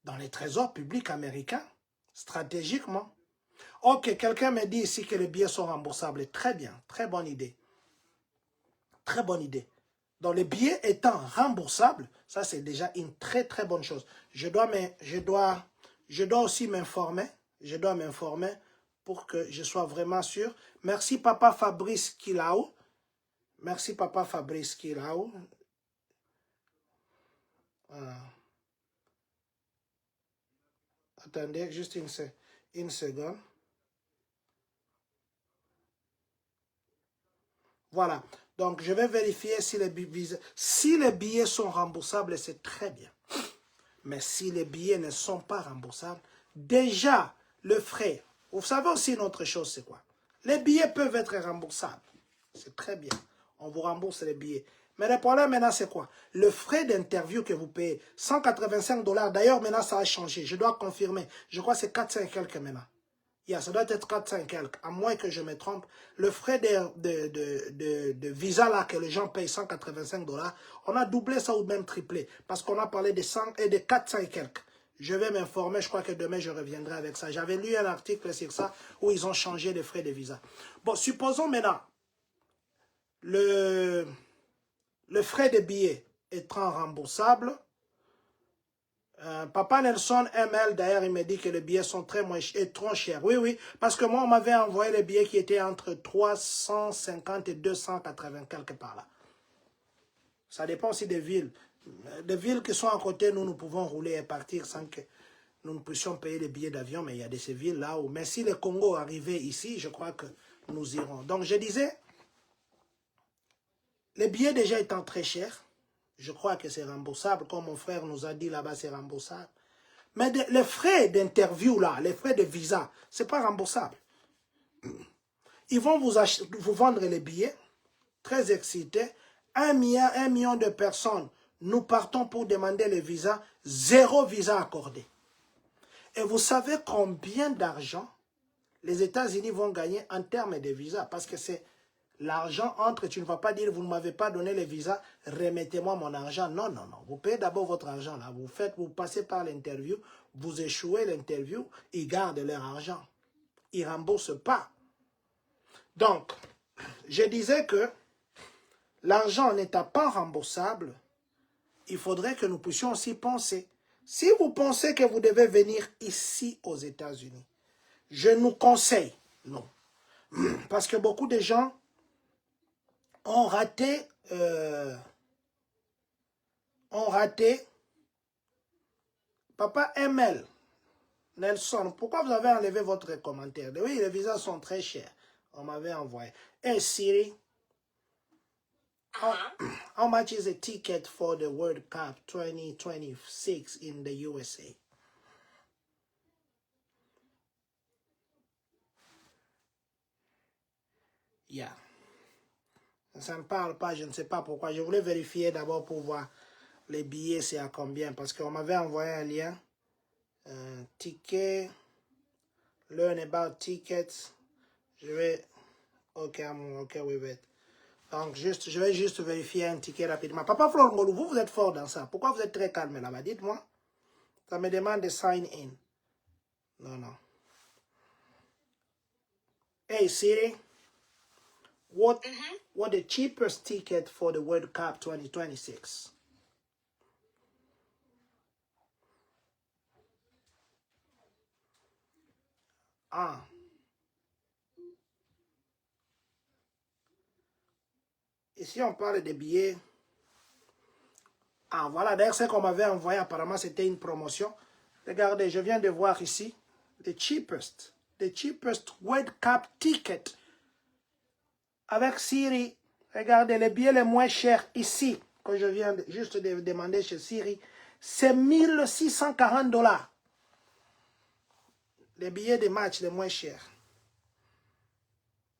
dans les trésors publics américains, stratégiquement. Ok, quelqu'un me dit ici que les billets sont remboursables. Très bien, très bonne idée. Très bonne idée. Donc les billets étant remboursables, ça c'est déjà une très très bonne chose. Je dois aussi m'informer. Je dois m'informer pour que je sois vraiment sûr. Merci Papa Fabrice Kilao. Merci Papa Fabrice Kilao. Attendez, juste une seconde. Voilà. Donc, je vais vérifier si les billets sont remboursables, c'est très bien. Mais si les billets ne sont pas remboursables, déjà, le frais. Vous savez aussi une autre chose, c'est quoi? Les billets peuvent être remboursables. C'est très bien. On vous rembourse les billets. Mais le problème maintenant, c'est quoi? Le frais d'interview que vous payez, $185. D'ailleurs, maintenant, ça a changé. Je dois confirmer. Je crois que c'est 400 et quelques maintenant. Ça doit être 400 et quelques. À moins que je me trompe. Le frais de visa là que les gens payent $185, on a doublé ça ou même triplé. Parce qu'on a parlé de 100 et de 400 et quelques. Je vais m'informer, je crois que demain je reviendrai avec ça. J'avais lu un article sur ça où ils ont changé les frais de visa. Bon, supposons maintenant le frais de billet étant remboursable. Papa Nelson ML, d'ailleurs, il me dit que les billets sont trop chers. Oui, oui, parce que moi, on m'avait envoyé les billets qui étaient entre 350 et 280 quelque part là. Ça dépend aussi des villes. Des villes qui sont à côté, nous pouvons rouler et partir sans que nous ne puissions payer les billets d'avion, mais il y a de ces villes là où... Mais si le Congo arrivait ici, je crois que nous irons. Donc, je disais, les billets déjà étant très chers, je crois que c'est remboursable, comme mon frère nous a dit là-bas, c'est remboursable. Mais les frais d'interview là, les frais de visa, ce n'est pas remboursable. Ils vont vous vendre les billets, très excités. 1 million de personnes, nous partons pour demander le visa, 0 visa accordé. Et vous savez combien d'argent les États-Unis vont gagner en termes de visa? Parce que c'est l'argent entre, tu ne vas pas dire, vous ne m'avez pas donné le visa, remettez-moi mon argent. Non, non, non. Vous payez d'abord votre argent là. Vous passez par l'interview, vous échouez l'interview, ils gardent leur argent. Ils ne remboursent pas. Donc, je disais que l'argent n'étant pas remboursable, il faudrait que nous puissions aussi penser. Si vous pensez que vous devez venir ici aux États-Unis, je nous conseille, non. Parce que beaucoup de gens ont raté Papa ML Nelson, pourquoi vous avez enlevé votre commentaire? Oui, les visas sont très chers. On m'avait envoyé. Hey Siri, how much is a ticket for the World Cup 2026 in the USA? Yeah. Ça ne parle pas, je ne sais pas pourquoi. Je voulais vérifier d'abord pour voir les billets, c'est à combien. Parce qu'on m'avait envoyé un lien. Ticket Learn about tickets. Je vais... Ok, oui, wait. Donc, je vais juste vérifier un ticket rapidement. Papa Flor Ngolou, vous êtes fort dans ça. Pourquoi vous êtes très calme là-bas? Dites-moi. Ça me demande de sign in. Non. Hey, Siri. What the cheapest ticket for the World Cup 2026? Ah. Ici, on parle des billets. Ah, voilà. D'ailleurs, ce qu'on m'avait envoyé, apparemment, c'était une promotion. Regardez, je viens de voir ici. The cheapest World Cup ticket. Avec Siri. Regardez, les billets les moins chers ici, que je viens juste de demander chez Siri, c'est 1640 $. Les billets de match les moins chers.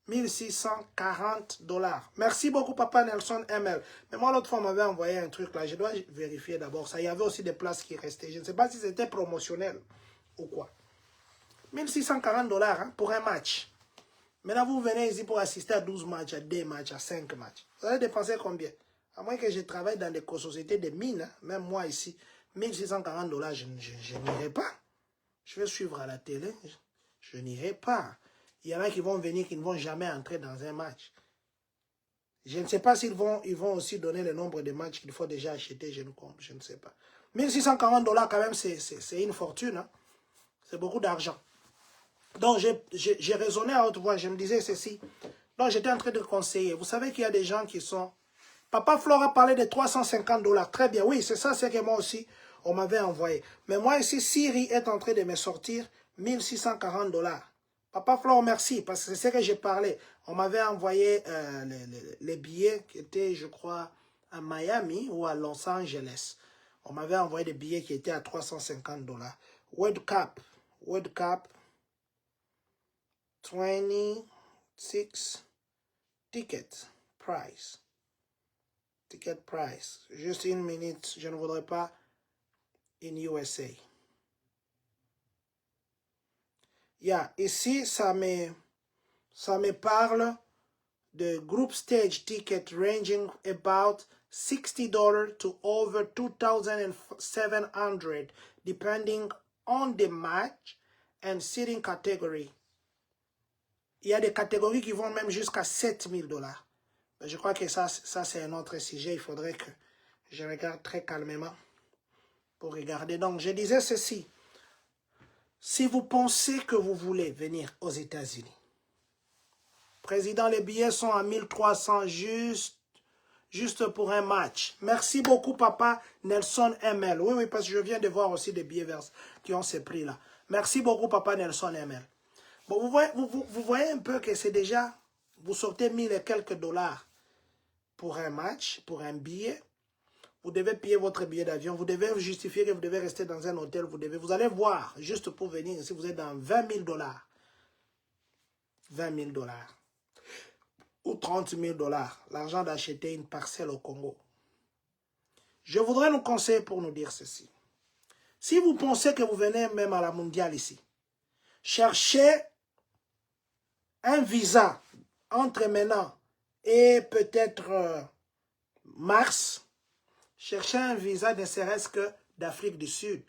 1640 $. Merci beaucoup, Papa Nelson ML. Mais moi, l'autre fois, on m'avait envoyé un truc là. Je dois vérifier d'abord ça. Il y avait aussi des places qui restaient. Je ne sais pas si c'était promotionnel ou quoi. 1640 $ hein, pour un match. Maintenant, vous venez ici pour assister à 12 matchs, à 2 matchs, à 5 matchs. Vous allez dépenser combien? À moins que je travaille dans des sociétés de mines, hein, même moi ici, 1640 $, je n'irai pas. Je vais suivre à la télé. Je n'irai pas. Il y en a qui vont venir, qui ne vont jamais entrer dans un match. Je ne sais pas s'ils vont aussi donner le nombre de matchs qu'il faut déjà acheter, je ne sais pas. 1640 $ quand même, c'est une fortune. Hein. C'est beaucoup d'argent. Donc, j'ai raisonné à haute voix, je me disais ceci. Donc, j'étais en train de conseiller. Vous savez qu'il y a des gens qui sont... Papa Flora a parlé de 350 $. Très bien, oui, c'est ça, c'est que moi aussi, on m'avait envoyé. Mais moi ici, Siri est en train de me sortir 1640 $. Papa Flora, merci, parce que c'est ce que j'ai parlé. On m'avait envoyé les billets qui étaient, je crois, à Miami ou à Los Angeles. On m'avait envoyé des billets qui étaient à 350 $. World Cup. 26 ticket price. Juste une minute, je ne voudrais pas in USA. Yeah, ici, ça me parle de group stage ticket ranging about $60 to over $2,700 depending on the match and seating category. Il y a des catégories qui vont même jusqu'à 7000 $. Je crois que ça c'est un autre sujet. Il faudrait que je regarde très calmement pour regarder. Donc, je disais ceci. Si vous pensez que vous voulez venir aux États-Unis, Président, les billets sont à 1300 juste pour un match. Merci beaucoup, Papa Nelson ML. Oui, parce que je viens de voir aussi des billets verts qui ont ces prix-là. Merci beaucoup, Papa Nelson ML. Bon, vous voyez un peu que c'est déjà, vous sortez 1000 et quelques dollars pour un match, pour un billet. Vous devez payer votre billet d'avion. Vous devez justifier que vous devez rester dans un hôtel. Vous allez voir, juste pour venir, si vous êtes dans 20 000 $. 20 000 $ ou 30 000 $. L'argent d'acheter une parcelle au Congo. Je voudrais nous conseiller pour nous dire ceci. Si vous pensez que vous venez même à la mondiale ici, cherchez un visa entre maintenant et peut-être mars. Cherchez un visa ne serait-ce que d'Afrique du Sud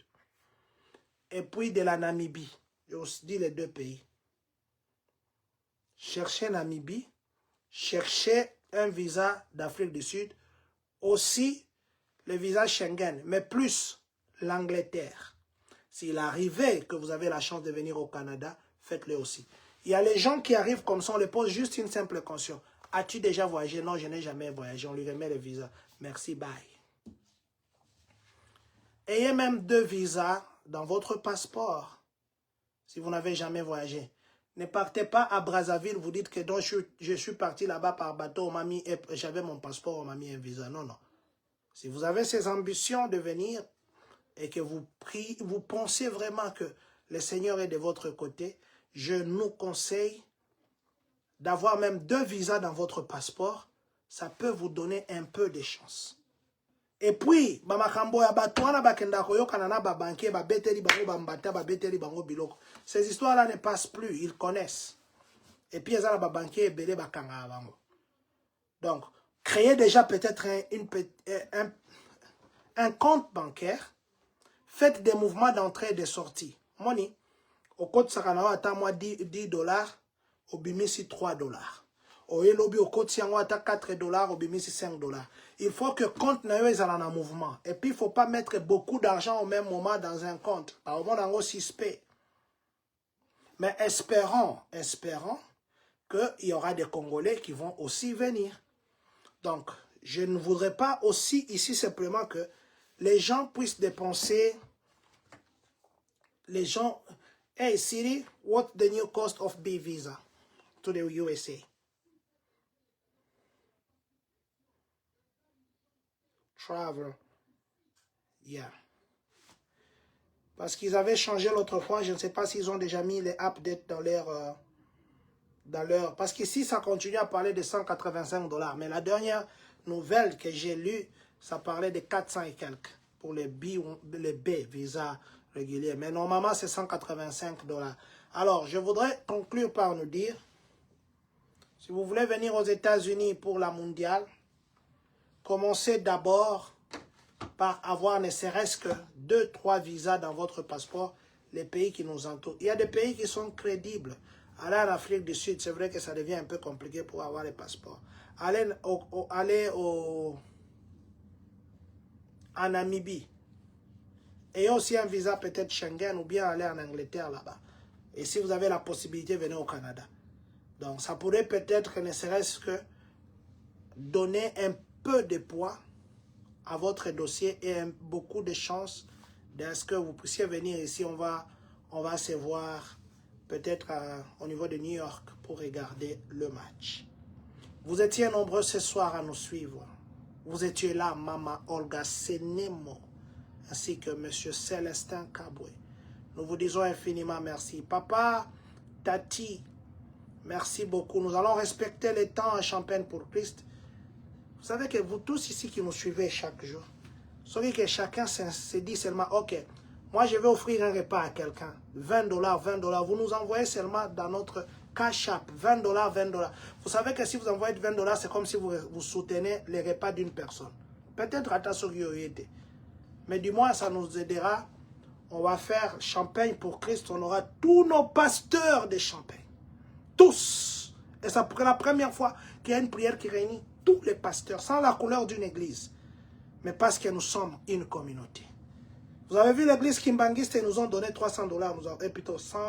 et puis de la Namibie. Je vous dis les deux pays. Cherchez Namibie, cherchez un visa d'Afrique du Sud, aussi le visa Schengen, mais plus l'Angleterre. S'il arrivait que vous avez la chance de venir au Canada, faites-le aussi. Il y a les gens qui arrivent comme ça, on les pose juste une simple question. As-tu déjà voyagé? Non, je n'ai jamais voyagé. On lui remet le visa. Merci, bye. Ayez même 2 visas dans votre passeport si vous n'avez jamais voyagé. Ne partez pas à Brazzaville, vous dites que donc je suis parti là-bas par bateau, on m'a mis, j'avais mon passeport, on m'a mis un visa. Non, non. Si vous avez ces ambitions de venir et que vous pensez vraiment que le Seigneur est de votre côté, je nous conseille d'avoir même 2 visas dans votre passeport. Ça peut vous donner un peu de chance. Et puis, bamakambo ya batouana bakenda koyokana na babankier, babeteli bango bambata, babeteli bango biloko. Ces histoires-là ne passent plus, ils connaissent. Et puis, ils ont babankier belé bakanga bango. Donc, créez déjà peut-être un compte bancaire. Faites des mouvements d'entrée et de sortie. Money, au code Sakanawa, attends moi 10 dollars, au bimisi 3 dollars. Au Elobi, au code Siangwa, attends 4 dollars, au bimisi 5 dollars. Il faut que compte n'aille pas en mouvement. Et puis, il ne faut pas mettre beaucoup d'argent au même moment dans un compte. Par exemple, dans 6P. Mais espérons qu'il y aura des Congolais qui vont aussi venir. Donc, je ne voudrais pas aussi ici simplement que les gens puissent dépenser, les gens, hey Siri, what's the new cost of B visa to the USA? Travel, yeah. Parce qu'ils avaient changé l'autre fois, je ne sais pas s'ils ont déjà mis les updates dans leur... Parce qu'ici, ça continue à parler de 185 dollars. Mais la dernière nouvelle que j'ai lue, ça parlait de 400 et quelques pour les B visa réguliers. Mais normalement, c'est 185 dollars. Alors, je voudrais conclure par nous dire, si vous voulez venir aux États-Unis pour la mondiale, commencez d'abord par avoir ne serait-ce que 2-3 visas dans votre passeport, les pays qui nous entourent. Il y a des pays qui sont crédibles. Aller en Afrique du Sud, c'est vrai que ça devient un peu compliqué pour avoir les passeports. Aller en Namibie. Et aussi un visa peut-être Schengen ou bien aller en Angleterre là-bas. Et si vous avez la possibilité, venez au Canada. Donc ça pourrait peut-être, ne serait-ce que donner un peu de poids à votre dossier et beaucoup de chances de ce que vous puissiez venir ici. On va se voir peut-être au niveau de New York pour regarder le match. Vous étiez nombreux ce soir à nous suivre. Vous étiez là, Maman Olga Senemo, ainsi que Monsieur Célestin Kabwe. Nous vous disons infiniment merci. Papa, Tati, merci beaucoup. Nous allons respecter les temps à Champagne pour Christ. Vous savez que vous tous ici qui nous suivez chaque jour, savez que chacun se dit seulement, ok, moi je vais offrir un repas à quelqu'un, 20 dollars, 20 dollars. Vous nous envoyez seulement dans notre Cash App, 20 dollars, 20 dollars. Vous savez que si vous envoyez 20 dollars, c'est comme si vous soutenez les repas d'une personne. Peut-être à ta souriété. Mais du moins, ça nous aidera. On va faire Champagne pour Christ. On aura tous nos pasteurs de Champagne. Tous. Et ça pourrait la première fois qu'il y a une prière qui réunit tous les pasteurs, sans la couleur d'une église. Mais parce que nous sommes une communauté. Vous avez vu l'église Kimbangiste, ils nous ont donné 300 dollars. Plutôt 100...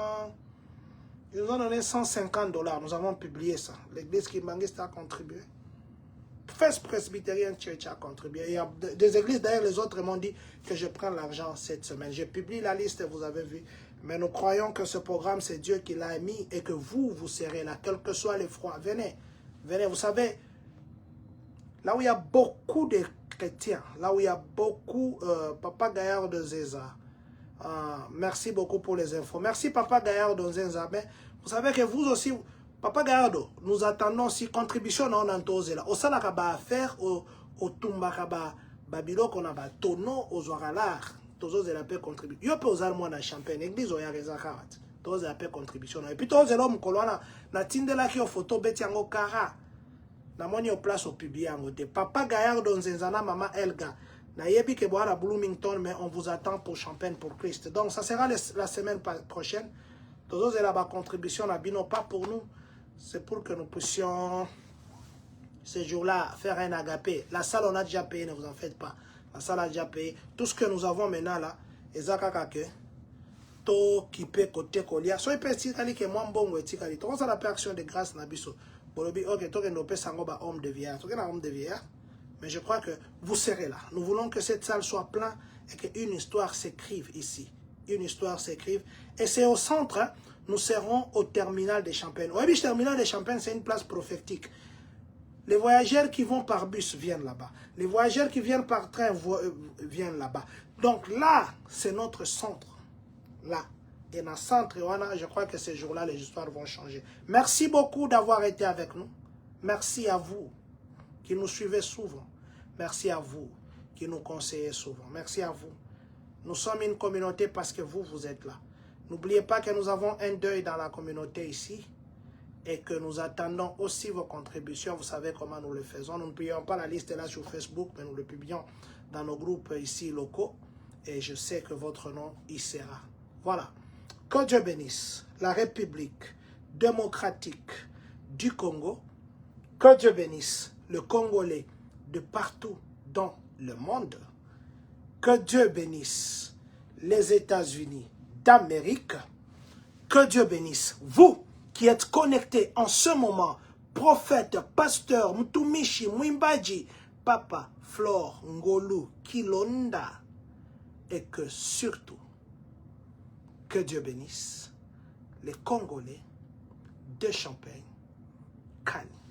Ils nous ont donné 150 dollars. Nous avons publié ça. L'église Kimbangiste a contribué. First Presbyterian Church a contribué. Il y a des églises, d'ailleurs, les autres m'ont dit que je prends l'argent cette semaine. Je publie la liste, vous avez vu. Mais nous croyons que ce programme, c'est Dieu qui l'a mis et que vous serez là, quel que soit les froids. Venez, venez. Vous savez, là où il y a beaucoup de chrétiens, là où il y a beaucoup, Papa Gaillard de Zéza, merci beaucoup pour les infos. Merci Papa Gaillard de Zéza. Mais vous savez que vous aussi, Papa Gaillard, nous attendons aussi contribution non antose là. Au salakaba affaire, au tumbakaba, babilo qu'on a tono aux oralar, tous les appels contribution. Yo peux osar moi na champagne, église oya rezakarat. Tous les appels contribution. Et puis tous les hommes kolona na tindela ki o photo betiango kara. Na moni au place au public en côté. Papa Gaillard dans Zenzana, maman Elga. Na yebi ke boire à Bloomington, mais on vous attend pour Champagne pour Christ. Donc ça sera la semaine prochaine. Tous les là-bas contribution à Bino, pas pour nous. C'est pour que nous puissions ce jour-là faire un agapé. La salle on a déjà payé, ne vous en faites pas. La salle a déjà payé. Tout ce que nous avons maintenant là, ezakakake. To qui peut côté colia. Soyez petit que moi bon et tikali. Tout ça la action de grâce na biso. Bolobi ok to que nous peut sango ba homme de vieillard. To que na homme de vieillard. Mais je crois que vous serez là. Nous voulons que cette salle soit pleine et qu'une histoire s'écrive ici. Une histoire s'écrive. Et c'est au centre, hein, nous serons au terminal de Champagne. Oui, le terminal de Champagne, c'est une place prophétique. Les voyageurs qui vont par bus viennent là-bas. Les voyageurs qui viennent par train viennent là-bas. Donc là, c'est notre centre. Là. Et dans le centre, je crois que ces jours-là, les histoires vont changer. Merci beaucoup d'avoir été avec nous. Merci à vous qui nous suivez souvent. Merci à vous qui nous conseillez souvent. Merci à vous. Nous sommes une communauté parce que vous êtes là. N'oubliez pas que nous avons un deuil dans la communauté ici et que nous attendons aussi vos contributions. Vous savez comment nous le faisons. Nous ne publions pas la liste là sur Facebook, mais nous le publions dans nos groupes ici locaux. Et je sais que votre nom y sera. Voilà. Que Dieu bénisse la République démocratique du Congo. Que Dieu bénisse le Congolais de partout dans le monde. Que Dieu bénisse les États-Unis d'Amérique. Que Dieu bénisse vous qui êtes connectés en ce moment. Prophète, pasteur, Mtumishi, Mwimbaji, Papa, Flore, Ngolu, Kilonda. Et que surtout, que Dieu bénisse les Congolais de Champagne, Kani.